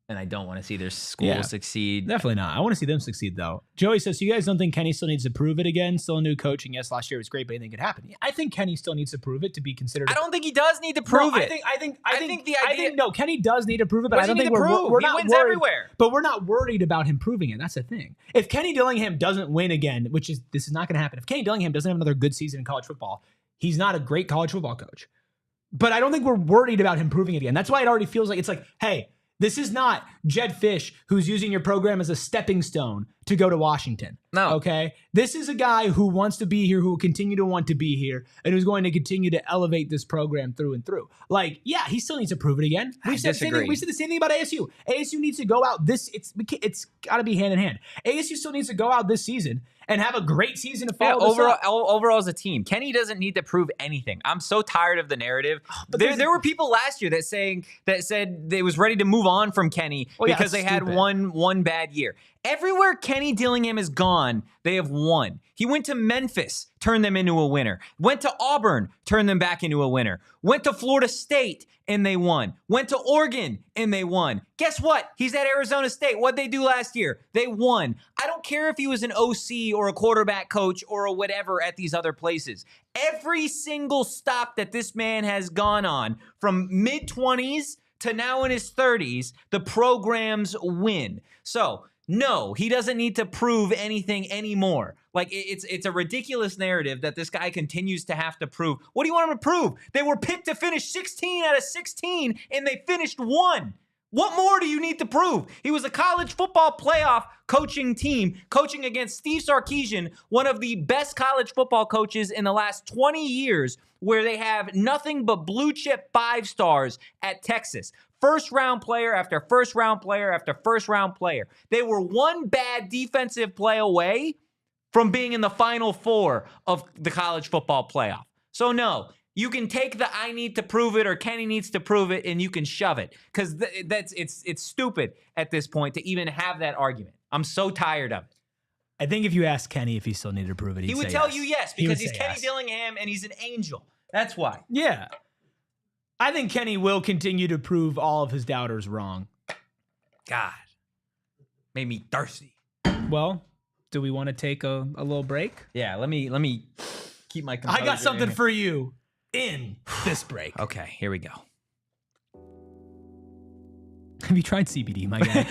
And I don't want to see their school succeed. Definitely not. I want to see them succeed, though. Joey says, so you guys don't think Kenny still needs to prove it again? Still a new coach, and yes, last year was great, but anything could happen. I think Kenny still needs to prove it to be considered. I don't think he does need to prove it. No, Kenny does need to prove it, but I don't think we're not wins worried. Everywhere. But we're not worried about him proving it. That's the thing. If Kenny Dillingham doesn't win again, this is not going to happen. If Kenny Dillingham doesn't have another good season in college football, he's not a great college football coach. But I don't think we're worried about him proving it again. That's why it already feels like it's like, hey, this is not Jed Fish who's using your program as a stepping stone to go to Washington. No. Okay? This is a guy who wants to be here, who will continue to want to be here, and who's going to continue to elevate this program through and through. Like, yeah, he still needs to prove it again. We said the same thing about ASU. ASU needs to go out it's got to be hand in hand. ASU still needs to go out this season and have a great season to follow overall as a team. Kenny doesn't need to prove anything. I'm so tired of the narrative. But there were people last year that said they was ready to move on from Kenny because they had one bad year. Everywhere Kenny Dillingham has gone, they have won. He went to Memphis, turned them into a winner. Went to Auburn, turned them back into a winner. Went to Florida State, and they won. Went to Oregon, and they won. Guess what? He's at Arizona State. What'd they do last year? They won. I don't care if he was an OC or a quarterback coach or a whatever at these other places. Every single stop that this man has gone on, from mid-20s to now in his 30s, the programs win. So, no, he doesn't need to prove anything anymore. Like, it's a ridiculous narrative that this guy continues to have to prove. What do you want him to prove? They were picked to finish 16 out of 16, and they finished 1. What more do you need to prove? He was a college football playoff coaching team, coaching against Steve Sarkisian, one of the best college football coaches in the last 20 years, where they have nothing but blue chip 5 stars at Texas. First round player after first round player after first round player. They were one bad defensive play away from being in the Final Four of the college football playoff. So no, You can take the I need to prove it or Kenny needs to prove it and you can shove it. Because it's stupid at this point to even have that argument. I'm so tired of it. I think if you ask Kenny if he still needed to prove it, he would tell you yes because he's Kenny yes. Dillingham and he's an angel. That's why. Yeah. I think Kenny will continue to prove all of his doubters wrong. God. Made me thirsty. Well, do we want to take a little break? Yeah, let me keep my composure. I got something for you in this break. Okay, here we go. Have you tried CBD, my guy?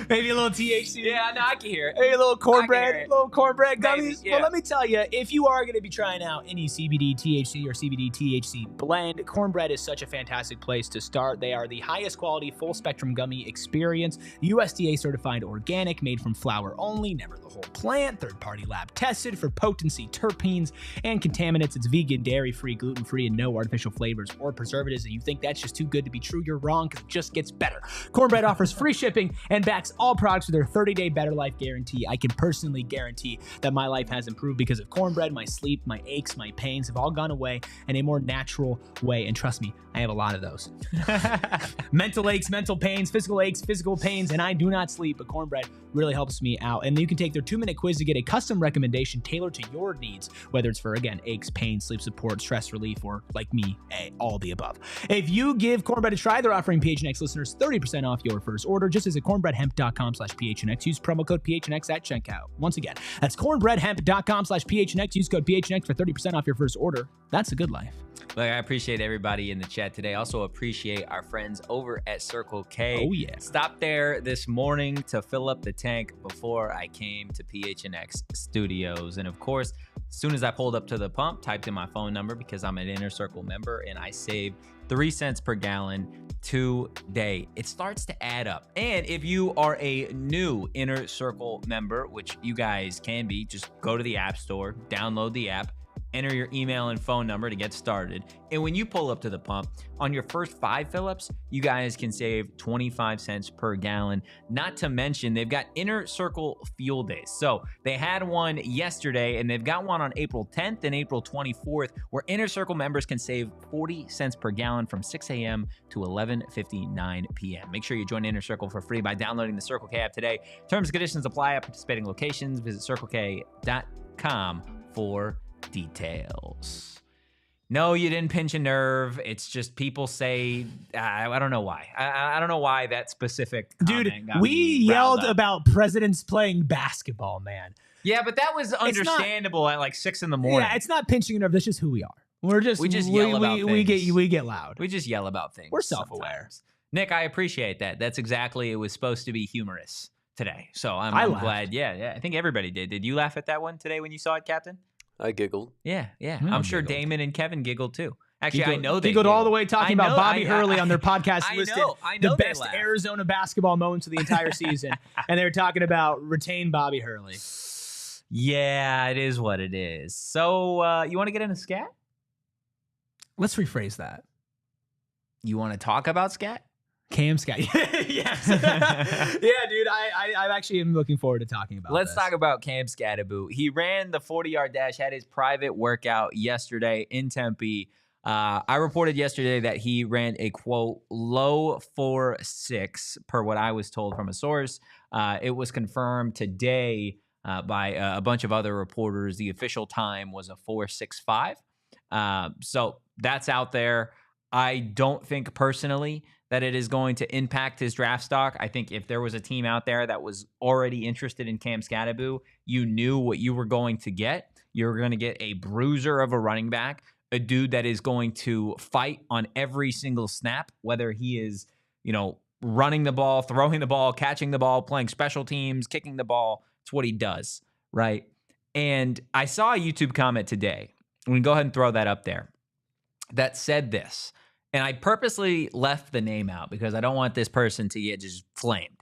Maybe a little THC. Yeah, no, I can hear it. Maybe a little cornbread gummies. Maybe, yeah. Well, let me tell you, if you are going to be trying out any CBD, THC, or CBD, THC blend, Cornbread is such a fantastic place to start. They are the highest quality, full spectrum gummy experience, USDA certified organic, made from flower only, never the whole plant, third-party lab tested for potency, terpenes, and contaminants. It's vegan, dairy-free, gluten-free, and no artificial flavors or preservatives. And you think that's just too good to be true, you're wrong, because it just gets better. Cornbread offers free shipping and backs all products with their 30-day Better Life guarantee. I can personally guarantee that my life has improved because of Cornbread. My sleep, my aches, my pains have all gone away in a more natural way. And trust me, I have a lot of those. Mental aches, mental pains, physical pains, and I do not sleep, but Cornbread really helps me out. And you can take their 2-minute quiz to get a custom recommendation tailored to your needs, whether it's for, again, aches, pains, sleep support, stress relief, or like me, all the above. If you give Cornbread a try, they're offering PHNX listeners 30% off your first order. Just visit cornbreadhemp.com/PHNX. Use promo code PHNX at checkout. Once again, that's cornbreadhemp.com/PHNX. Use code PHNX for 30% off your first order. That's a good life. Look, I appreciate everybody in the chat today. Also appreciate our friends over at Circle K. Oh, yeah. Stopped there this morning to fill up the tank before I came to PHNX Studios. And of course, as soon as I pulled up to the pump, typed in my phone number because I'm an Inner Circle member, and I saved 3 cents per gallon today. It starts to add up. And if you are a new Inner Circle member, which you guys can be, just go to the App Store, download the app, enter your email and phone number to get started. And when you pull up to the pump, on your first 5 fill-ups, you guys can save 25 cents per gallon. Not to mention, they've got Inner Circle Fuel Days. So they had one yesterday, and they've got one on April 10th and April 24th, where Inner Circle members can save 40 cents per gallon from 6 a.m. to 11:59 p.m. Make sure you join Inner Circle for free by downloading the Circle K app today. Terms and conditions apply at participating locations. Visit CircleK.com for details. No, you didn't pinch a nerve. It's just people say, I don't know why. I don't know why that specific Dude, got we me yelled riled up. about presidents playing basketball, man. Yeah, but that was understandable at like 6 in the morning. Yeah, it's not pinching a nerve. That's just who we are. We just yell about things. We get loud. We just yell about things. We're self-aware. Sometimes. Nick, I appreciate that. That's exactly, it was supposed to be humorous today. So I'm laughed. glad. Yeah. I think everybody did. Did you laugh at that one today when you saw it, Captain? I giggled. Yeah. I'm sure giggled. Damon and Kevin giggled too. Actually, I know they giggled all the way talking about Bobby Hurley on their podcast I listed know the they best laughed. Arizona basketball moments of the entire season. And they were talking about retain Bobby Hurley. Yeah, it is what it is. So you want to get into scat? Let's rephrase that. You want to talk about scat? Cam Scott. Yes. Yeah, dude. I actually am looking forward to talking about Let's this. talk about Cam Skattebo. He ran the 40-yard dash, had his private workout yesterday in Tempe. I reported yesterday that he ran a, quote, low 4.6 per what I was told from a source. It was confirmed today by a bunch of other reporters. The official time was a 4.65. So that's out there. I don't think personally that it is going to impact his draft stock. I think if there was a team out there that was already interested in Cam Skattebo, you knew what you were going to get. You're going to get a bruiser of a running back, a dude that is going to fight on every single snap, whether he is, running the ball, throwing the ball, catching the ball, playing special teams, kicking the ball. It's what he does, right? And I saw a YouTube comment today. We can go ahead and throw that up there. That said this. And I purposely left the name out because I don't want this person to get just flamed.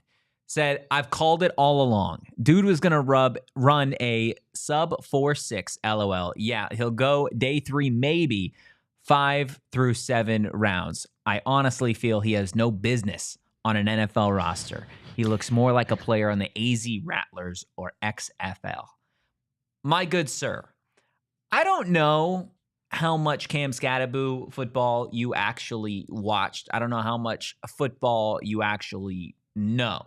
Said, I've called it all along. Dude was going to run a sub 4.6 LOL. Yeah, he'll go day 3, maybe 5 through 7 rounds. I honestly feel he has no business on an NFL roster. He looks more like a player on the AZ Rattlers or XFL. My good sir, I don't know how much Cam Skattebo football you actually watched. I don't know how much football you actually know.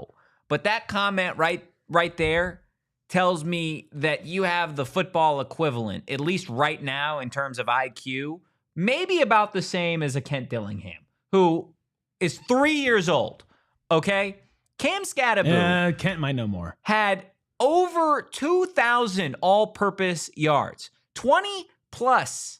But that comment right there tells me that you have the football equivalent, at least right now in terms of IQ, maybe about the same as a Kent Dillingham, who is 3 years old, okay? Cam Skattebo Kent might know more. had over 2,000 all-purpose yards, 20-plus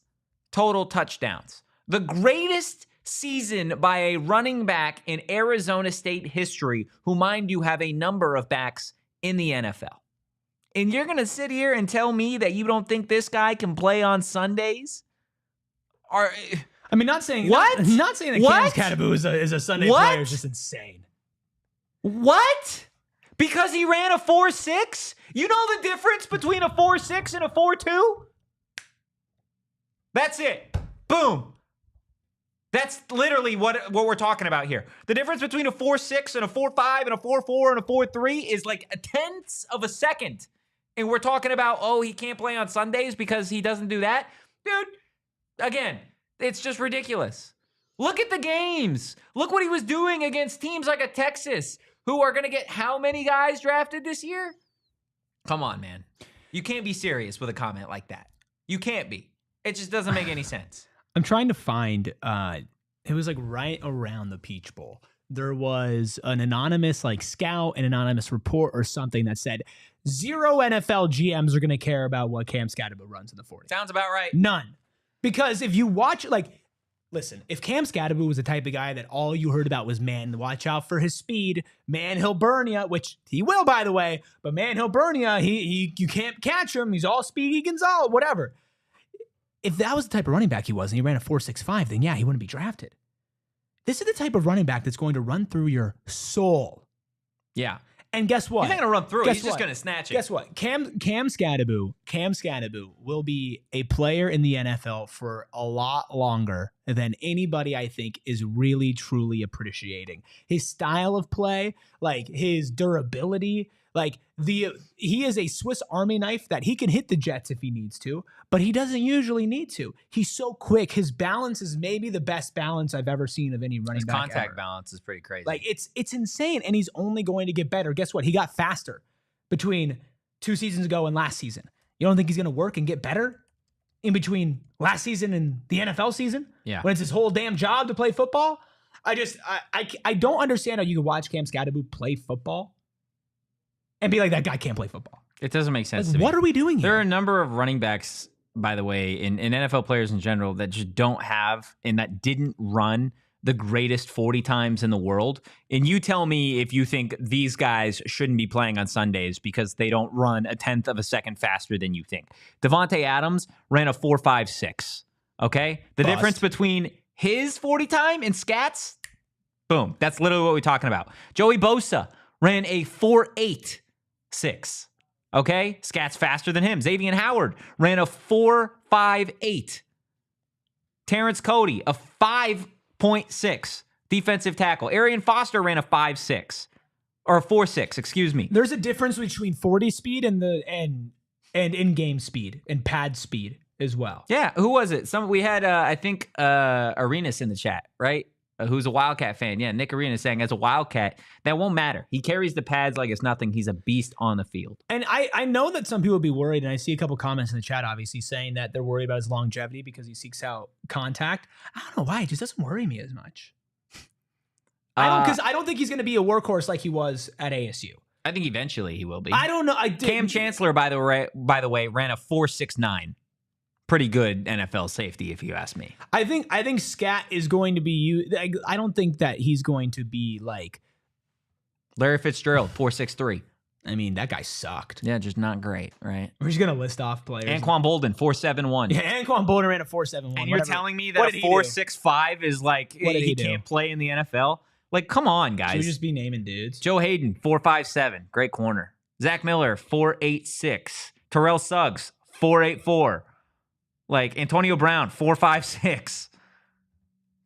total touchdowns. The greatest season by a running back in Arizona State history, who, mind you, have a number of backs in the NFL. And you're going to sit here and tell me that you don't think this guy can play on Sundays? I mean, not saying what? Not saying that What? Cam Skattebo is a Sunday What? player is just insane. What? Because he ran a 4.6? You know the difference between a 4.6 and a 4.2? That's it. Boom. That's literally what we're talking about here. The difference between a 4.6 and a 4.5 and a 4.4 and a 4.3 is like a tenth of a second. And we're talking about, oh, he can't play on Sundays because he doesn't do that? Dude, again, it's just ridiculous. Look at the games. Look what he was doing against teams like a Texas, who are going to get how many guys drafted this year? Come on, man. You can't be serious with a comment like that. You can't be. It just doesn't make any sense. I'm trying to find, it was like right around the Peach Bowl. There was an anonymous like scout, an anonymous report or something that said 0 NFL GMs are going to care about what Cam Skattebo runs in the 40. Sounds about right. None. Because if you watch, like, listen, if Cam Skattebo was the type of guy that all you heard about was, man, watch out for his speed, man, he'll burn you, which he will, by the way, but man, he'll burn you. You can't catch him. He's all Speedy Gonzalez, whatever. If that was the type of running back he was and he ran a 4.65, then yeah, he wouldn't be drafted. This is the type of running back that's going to run through your soul. Yeah. And guess what? He's not going to run through it. Guess He's just what? going to snatch it. Guess what? Cam Skattebo will be a player in the NFL for a lot longer than anybody I think is really, truly appreciating. His style of play, like his durability, like he is a Swiss Army knife that he can hit the Jets if he needs to, but he doesn't usually need to. He's so quick. His balance is maybe the best balance I've ever seen of any running back. His contact ever. balance is pretty crazy. Like it's insane, and he's only going to get better. Guess what? He got faster between 2 seasons ago and last season. You don't think he's going to work and get better in between last season and the NFL season? Yeah. When it's his whole damn job to play football? I don't understand how you can watch Cam Skattebo play football and be like, that guy can't play football. It doesn't make sense Like, to me. what are we doing here? There are a number of running backs, by the way, in NFL players in general that just don't have and that didn't run the greatest 40 times in the world. And you tell me if you think these guys shouldn't be playing on Sundays because they don't run a tenth of a second faster than you think. Devontae Adams ran a 4.56. Okay? The Bust. difference between his 40 time and Scat's, boom. That's literally what we're talking about. Joey Bosa ran a 4.86. Okay? Scat's faster than him. Xavion Howard ran a 4.58. Terrence Cody, a 5.6 defensive tackle. Arian Foster ran a 5.6 or a 4.6, excuse me. There's a difference between 40 speed and in-game speed and pad speed as well. Yeah, who was it? We had I think Arenas in the chat, right? Who's a Wildcat fan. Yeah, Nick Arenas saying as a Wildcat, that won't matter. He carries the pads like it's nothing. He's a beast on the field. And I know that some people will be worried, and I see a couple comments in the chat, obviously, saying that they're worried about his longevity because he seeks out contact. I don't know why. It just doesn't worry me as much. Because I don't think he's going to be a workhorse like he was at ASU. I think eventually he will be. I don't know. Cam Chancellor, by the way, ran a 4.69. Pretty good NFL safety, if you ask me. I think Scat is going to be. I don't think that he's going to be like Larry Fitzgerald, 4.63. I mean, that guy sucked. Yeah, just not great, right? We're just gonna list off players. Anquan Bolden, 4.71. Yeah, Anquan Bolden ran a 4.71. And you're telling me that a 4.65 is like he can't play in the NFL? Like, come on, guys. Should we just be naming dudes? Joe Hayden, 4.57. Great corner. Zach Miller, 4.86. Terrell Suggs, 4.84. Like, Antonio Brown, 4.56.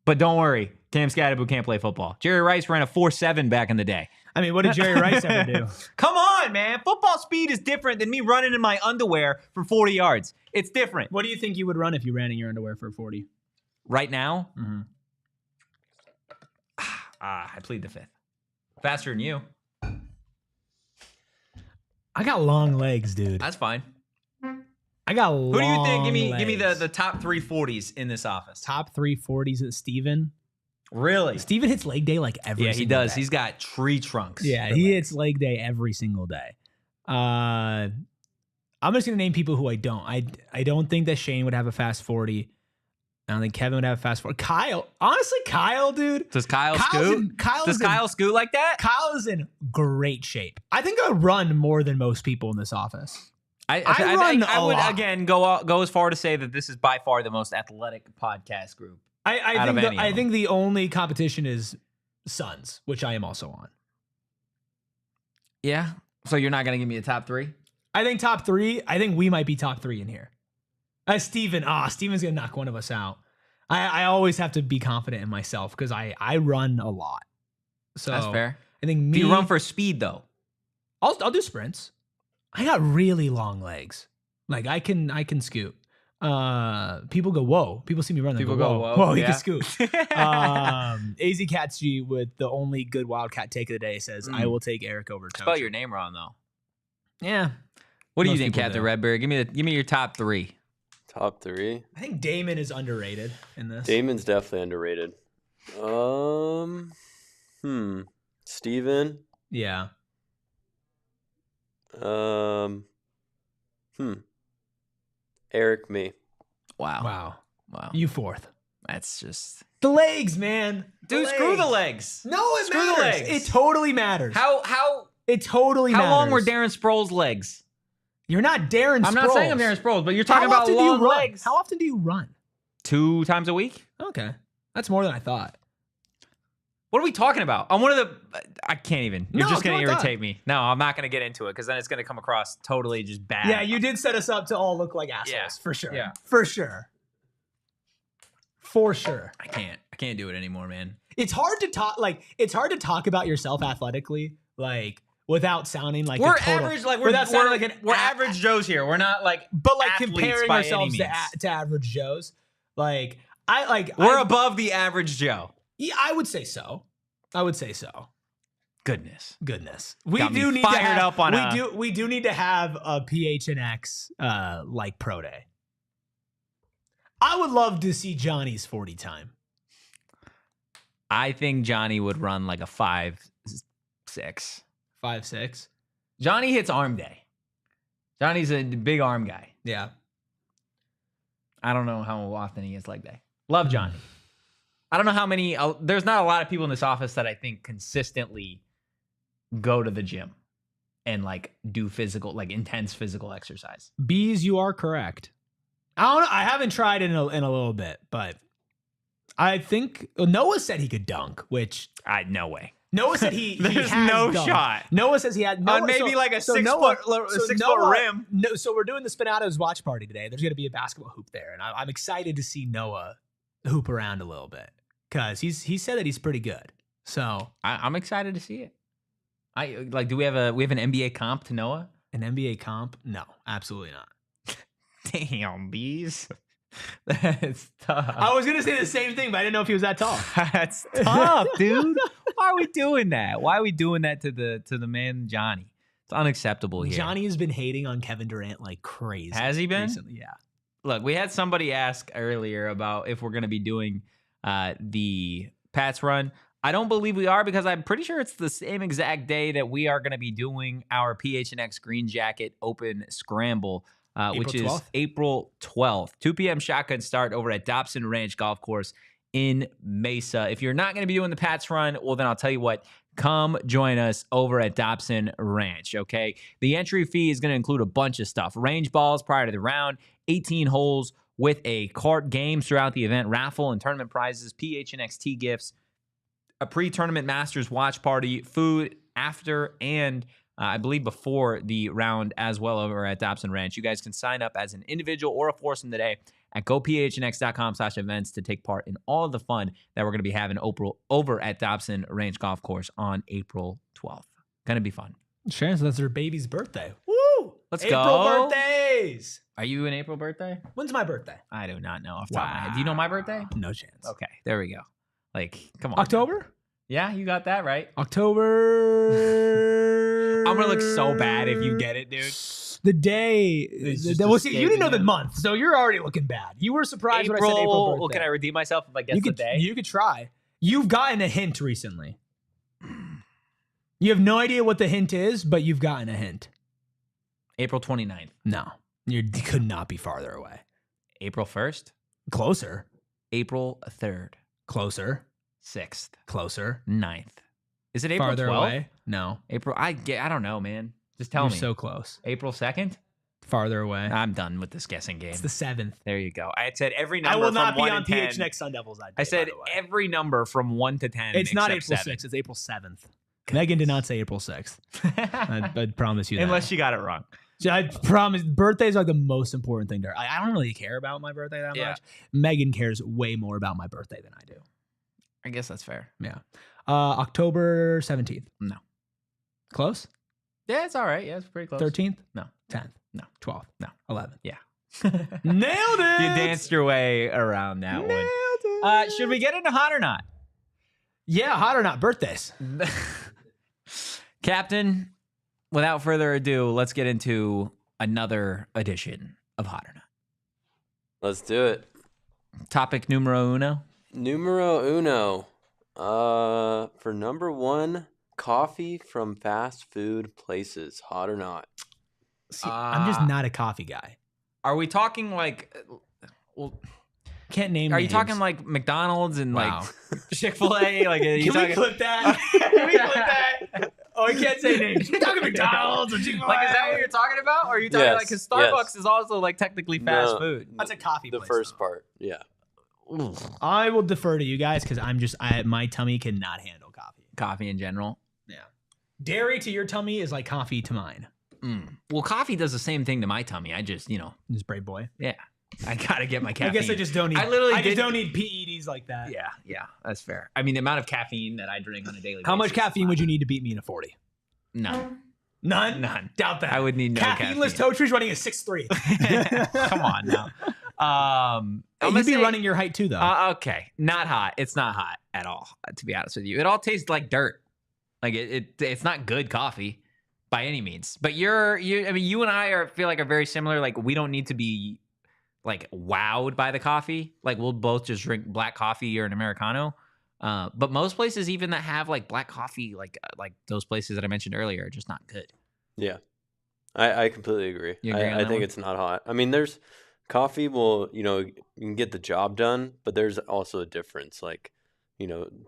But don't worry, Cam Skattebo can't play football. Jerry Rice ran a 4.7 back in the day. I mean, what did Jerry Rice ever do? Come on! on, man. Football speed is different than me running in my underwear for 40 yards. It's different. What do you think you would run if you ran in your underwear for 40? Right now? Mm-hmm. I plead the fifth. Faster than you. I got long legs, dude. That's fine. I got long Who do you think? legs. Give me the top 3 40s in this office. Top 3 40s at Steven. Really? Steven hits leg day like every single day. Yeah, he does. He's got tree trunks. Yeah, he hits leg day every single day. I'm just going to name people who I don't. I don't think that Shane would have a fast 40. I don't think Kevin would have a fast 40. Kyle. Honestly, Kyle, dude. Does Kyle scoot? Does Kyle scoot like that? Kyle is in great shape. I think I run more than most people in this office. I would, again, go as far to say that this is by far the most athletic podcast group. I think the only competition is Suns, which I am also on. Yeah. So you're not going to give me a top 3? I think top 3. I think we might be top 3 in here. Steven's going to knock one of us out. I always have to be confident in myself because I run a lot. So that's fair. I think Do you run for speed, though? I'll do sprints. I got really long legs. Like I can scoot. People go, whoa. People see me run. People go, whoa. Whoa, he can scoot. AZ Cats G with the only good Wildcat take of the day says, I will take Erik over Totri. Spell your name wrong, though. Yeah. What do you think, Captain Redberry? Give me your top 3. Top 3? I think Damon is underrated in this. Damon's definitely underrated. Steven? Yeah. Erik, me. Wow. You 4th. That's just the legs, man. Dude, screw the legs. No, it screw matters. The legs. It totally matters. It totally matters. How long were Darren Sproles' legs? You're not Darren Sproles. I'm not saying I'm Darren Sproles, but you're talking about long legs. How often do you run? 2 times a week. Okay. That's more than I thought. What are we talking about? I'm one of the... I can't even. You're just going to irritate me. No, I'm not going to get into it because then it's going to come across totally just bad. Yeah, you did set us up to all look like assholes. Yeah. For sure. Yeah. For sure. For sure. I can't do it anymore, man. It's hard to talk about yourself athletically, like... without sounding like we're a total, average, like we're average Joes here. We're not like, but like comparing ourselves to average Joes, like we're above the average Joe. Yeah, I would say so. Goodness. We Got do me need fired to have, up on we do need to have a PHNX like pro day. I would love to see Johnny's 40 time. I think Johnny would run like a 5'6". 5'6". Johnny hits arm day. Johnny's a big arm guy. Yeah. I don't know how often he hits leg day. Love Johnny. I don't know how many. There's not a lot of people in this office that I think consistently go to the gym and like do intense physical exercise. Bees, you are correct. I don't know. I haven't tried in a little bit, but I think Noah said he could dunk, which no way. Noah said There's has no dunked. shot. Noah says he had maybe like a 6 foot rim. No, so we're doing the Spinatos watch party today. There's going to be a basketball hoop there, and I'm excited to see Noah hoop around a little bit because he said that he's pretty good. So I'm excited to see it. Do we have an NBA comp to Noah? An NBA comp? No, absolutely not. Damn, bees. That's tough. I was gonna say the same thing, but I didn't know if he was that tall. That's tough, dude. Why are we doing that? Why are we doing that to the man Johnny? It's unacceptable here. Johnny has been hating on Kevin Durant like crazy. Has he been? Recently? Yeah. Look, we had somebody ask earlier about if we're gonna be doing the Pats run. I don't believe we are because I'm pretty sure it's the same exact day that we are gonna be doing our PHNX Green Jacket Open Scramble. Which is 12th? April 12th. 2 p.m. shotgun start over at Dobson Ranch Golf Course in Mesa. If you're not going to be doing the Pats run, well, then I'll tell you what. Come join us over at Dobson Ranch, okay? The entry fee is going to include a bunch of stuff. Range balls prior to the round, 18 holes with a cart, games throughout the event, raffle and tournament prizes, PHNX tee gifts, a pre-tournament Masters watch party, food after and I believe before the round as well over at Dobson Ranch. You guys can sign up as an individual or a foursome today at gophnx.com/events to take part in all of the fun that we're going to be having over at Dobson Ranch Golf Course on April 12th. Going to be fun. Chance, that's her baby's birthday. Woo! Let's April go. birthdays. Are you an April birthday? When's my birthday? I do not know off the top of my head. Do you know my birthday? No chance. Okay, there we go. Like, come on. October? Yeah, you got that right. October. I'm gonna look so bad if you get it, dude. The day. Well, see, you didn't know the escaping month, so you're already looking bad. You were surprised when I said April birthday. Well, can I redeem myself if I guess the day? You could try. You've gotten a hint recently. You have no idea what the hint is, but you've gotten a hint. April 29th. No, you could not be farther away. April 1st. Closer. April 3rd. Closer. 6th. Closer. 9th. Is it April Farther 12th? away? No. April. I don't know, man. Just tell You're me. so close. April 2nd. Farther away. I'm done with this guessing game. It's the 7th. There you go. I had said every number I will from not be 1 on to 10. PHNX Sun Devils that day, I said by the way. every number from 1 to 10. It's not except April 7. 6th. It's April 7th. Megan did not say April 6th. I promise you that. Unless she got it wrong. I promise. Birthdays are the most important thing to her. I don't really care about my birthday that much. Megan cares way more about my birthday than I do. I guess that's fair. Yeah. October 17th. No. Close? Yeah, it's all right. Yeah, it's pretty close. 13th? No. 10th? No. 12th? No. 11th? Yeah. Nailed it! You danced your way around that Nailed one. it! Should we get into hot or not? Yeah, hot or not. Birthdays. Captain, without further ado, let's get into another edition of Hot or Not. Let's do it. Topic numero uno. Numero uno. For number 1, coffee from fast food places. Hot or not? See, I'm just not a coffee guy. Are we talking like... Well, can't name Are names. you talking like McDonald's and Wow. like Chick-fil-A? Like, are you Can we talking... clip that? Can we clip that? Oh, I can't say names. You're talking McDonald's or Chick-fil-A. Like, is that what you're talking about? Or are you talking Yes, like, because Starbucks yes. is also like technically fast No. food. That's a coffee The place, first though. part. Yeah. I will defer to you guys because my tummy cannot handle coffee. Coffee in general. Yeah. Dairy to your tummy is like coffee to mine. Well, coffee does the same thing to my tummy. I just, Just brave boy. yeah, I gotta get my caffeine. I guess I just don't need. I literally just did- don't need PEDs like that. Yeah, that's fair. I mean, the amount of caffeine that I drink on a daily basis. How much is caffeine fine. would you need to beat me in a 40? None. None. Doubt that. I would need no Caffeineless Totri's running a 6'3". Come on now. You'd be running your height too, though. Okay, not hot. It's not hot at all. To be honest with you, it all tastes like dirt. Like it's not good coffee by any means. But I mean, you and I feel like are very similar. Like we don't need to be like wowed by the coffee. Like we'll both just drink black coffee or an Americano. But most places even that have like black coffee, like those places that I mentioned earlier, are just not good. Yeah. I completely agree. You agree on I that think one? it's not hot. I mean, there's coffee you can get the job done, but there's also a difference. Like,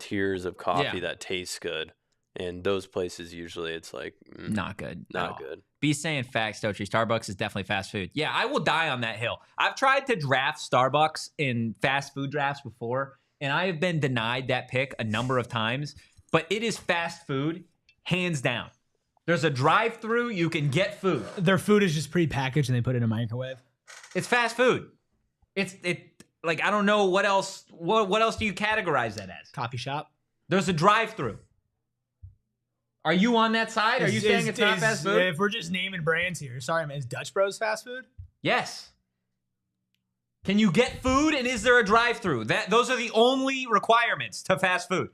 tiers of coffee that taste good. And those places usually it's like Not good. not good. Be saying facts, Totri. Starbucks is definitely fast food. Yeah, I will die on that hill. I've tried to draft Starbucks in fast food drafts before, and I have been denied that pick a number of times. But it is fast food, hands down. There's a drive-through. You can get food. Their food is just pre-packaged and they put it in a microwave. It's fast food. Like I don't know what else. What else do you categorize that as? Coffee shop. There's a drive-through. Are you on that side? Are you saying it's not fast food? If we're just naming brands here, sorry, man. Is Dutch Bros fast food? Yes. Can you get food and is there a drive-through? Those are the only requirements to fast food.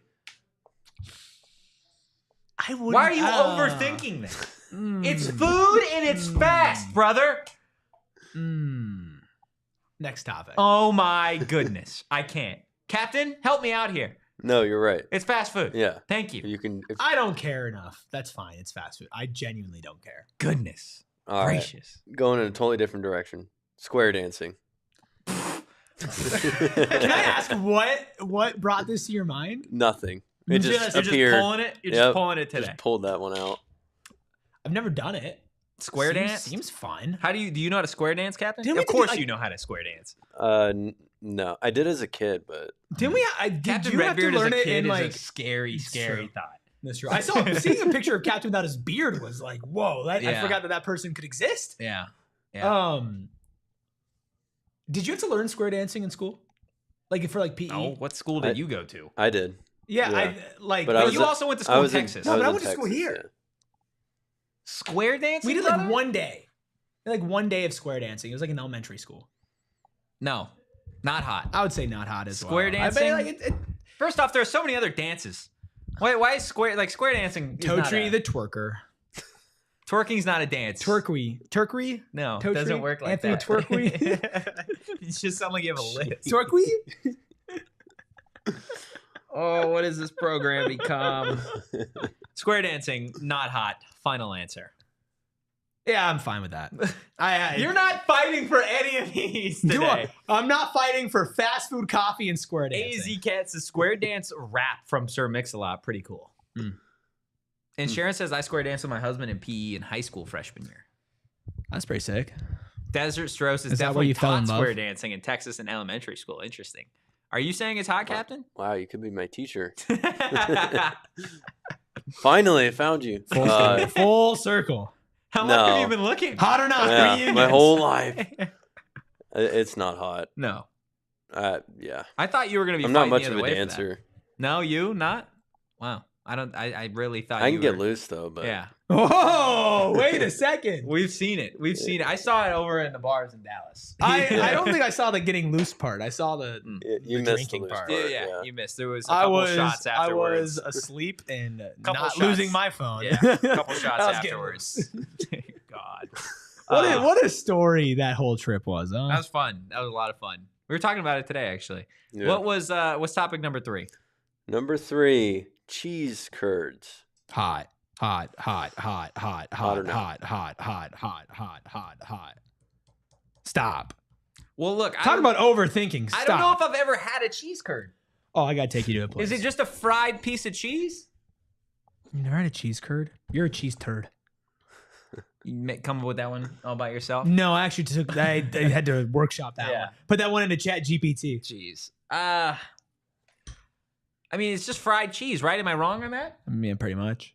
Why are you overthinking this? It's food and it's fast, brother. Next topic. Oh my goodness. I can't. Captain, help me out here. No, you're right. It's fast food. Yeah. Thank you. You can. I don't care enough. That's fine. It's fast food. I genuinely don't care. Goodness All right. gracious. Going in a totally different direction. Square dancing. Can I ask what brought this to your mind? Nothing. It just You're appeared. just pulling it? You're just pulling it today. Just pulled that one out. I've never done it. Square dance? Seems fun. Do you know how to square dance, Captain? Didn't we Of course like- you know how to square dance. No, I did as a kid, but Didn't we? Did Captain you have to Redbeard as learn a it kid in is like? a scary, scary True. thought. That's true. I saw seeing a picture of Captain without his beard was like, whoa! I Yeah. forgot that person could exist. Yeah. Did you have to learn square dancing in school? Like for like PE? Oh, what school did you go to? I did. Yeah, Yeah. I like. But I But was you also went to school in Texas. No, but I in went to school Texas, here. yeah. Square dancing? We did brother? like one day. Like one day of square dancing. It was like in elementary school. No, not hot. I would say not hot as well. Square dancing? I bet, like, First off, there are so many other dances. Why is square dancing? Totri the twerker. Twerking's not a dance. Turkey? No, Totri? it doesn't work like Anthony that. Twerkey? You just sound like you have a list. Twerky? Oh, what has this program become? Square dancing, not hot. Final answer. Yeah, I'm fine with that. You're not fighting for any of these today. I'm not fighting for fast food, coffee, and square dancing. AZ Cats, the square dance rap from Sir Mix-a-Lot. Pretty cool. And Sharon says, I square danced with my husband in PE in high school freshman year. That's pretty sick. Desert Strauss is that where definitely you fell in taught love? square dancing in Texas in elementary school. Interesting. Are you saying it's hot, Captain? Wow, you could be my teacher. Finally, I found you. Full circle. How long have you been looking? Hot or not? Yeah, my whole life. It's not hot. No. Yeah. I thought you were going to be I'm fighting not much the of other a way for dancer. that. No, you? Not? Wow. I really thought I you can get were. loose, though. But Yeah. Whoa, wait a second. We've seen it. I saw it over in the bars in Dallas. I don't think I saw the getting loose part. I saw the you the missed the drinking loose part. part. Yeah, you missed. There was a couple shots I afterwards. was asleep and Couple not shots. losing my phone. Yeah, a couple shots I was getting afterwards. God. What a story that whole trip was. Huh? That was fun. That was a lot of fun. We were talking about it today, actually. Yeah. What's topic number 3? Number 3, cheese curds. Hot. Hot or not? Hot. Stop. Well, look. Talk about overthinking. Stop. I don't know if I've ever had a cheese curd. Oh, I gotta take you to a place. Is it just a fried piece of cheese? You never had a cheese curd? You're a cheese turd. You come up with that one all by yourself? No, I actually I had to workshop that one. Put that one into Chat GPT. Jeez. I mean, it's just fried cheese, right? Am I wrong on that? I mean, pretty much.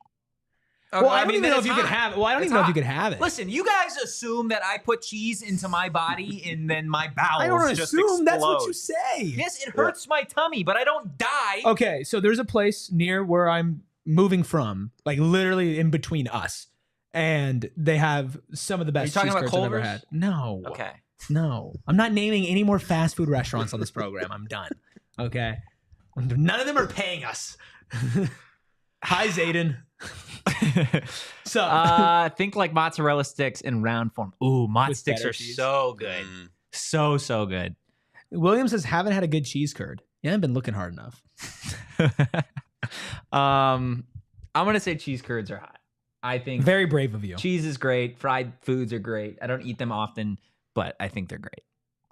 Okay, Well, I don't even know if you could have it. Well, I don't even know if you could have it. Listen, you guys assume that I put cheese into my body and then my bowels I don't just assume. explode. That's what you say. Yes, it hurts my tummy, but I don't die. Okay, so there's a place near where I'm moving from, like literally in between us, and they have some of the best talking cheese about curds I've ever Culver's? had. No. Okay. No. I'm not naming any more fast food restaurants on this program. I'm done. Okay? None of them are paying us. Hi, Zayden. So think like mozzarella sticks in round form. Ooh, mozz With sticks feta are cheese. so good. So good. William says, haven't had a good cheese curd. You haven't been looking hard enough. I'm going to say cheese curds are hot. I think Very brave of you. cheese is great. Fried foods are great. I don't eat them often, but I think they're great.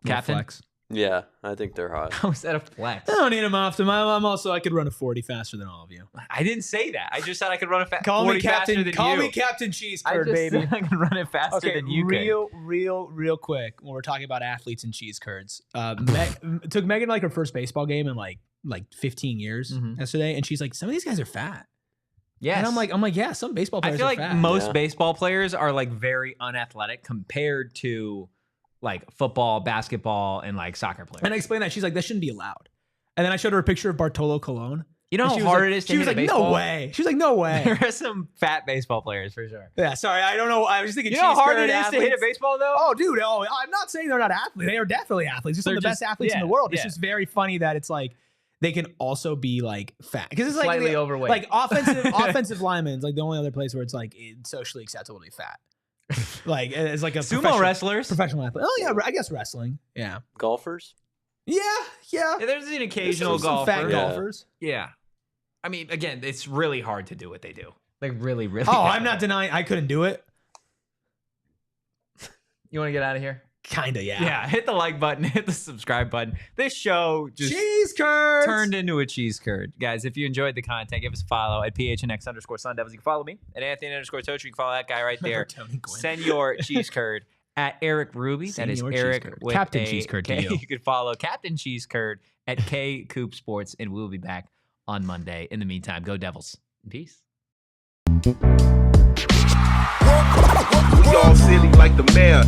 Little Captain? flex. Yeah, I think they're hot. How is that a flex? I don't eat them often. I'm also, I could run a 40 faster than all of you. I didn't say that. I just said I could run it Call 40 me faster Captain. than Call you. me Captain Cheese I Curd, just baby. said I can run it faster Okay, than you real quick. When we're talking about athletes and cheese curds, took Megan like her first baseball game in like 15 years yesterday, and she's like, some of these guys are fat. Yes. And I'm like, yeah, some baseball I players feel are like fat. most baseball players are like very unathletic compared to like football, basketball, and like soccer players. And I explained that. She's like, that shouldn't be allowed. And then I showed her a picture of Bartolo Colon. You know and how she was hard like- it is to She was hit like, a baseball? no way. She was like, no way. There are some fat baseball players for sure. Yeah, sorry. I don't know. I was just thinking You know how cheese hard curd it is to hit a athletes. baseball though? Oh, dude. Oh, I'm not saying they're not athletes. They are definitely athletes. They're some of the best athletes in the world. It's just very funny that it's like they can also be like fat because it's like Slightly overweight. Like offensive linemen's like the only other place where it's like it's socially acceptable to be fat. Like it's like a Sumo wrestlers. professional athlete. Oh yeah, I guess wrestling. Yeah. Golfers? Yeah. Yeah, there's an occasional Some golfer. fat golfers. Yeah. I mean, again, it's really hard to do what they do. Like really, really. Oh, hard. I'm not denying I couldn't do it. You want to get out of here? Kinda, yeah. Yeah, hit the like button, hit the subscribe button. This show just Cheese curds turned into a cheese curd. Guys, if you enjoyed the content, give us a follow at PHNX_Sun Devils. You can follow me at Anthony_Totri. You can follow that guy right there. Tony Gwynn. Send your cheese curd at Erik Ruby. That is Send your Erik cheese curd. with Captain a Cheese Curd to K. you. You can follow Captain Cheese Curd at K Coop Sports, and we'll be back on Monday. In the meantime, go Devils. Peace. We all silly like the mayor.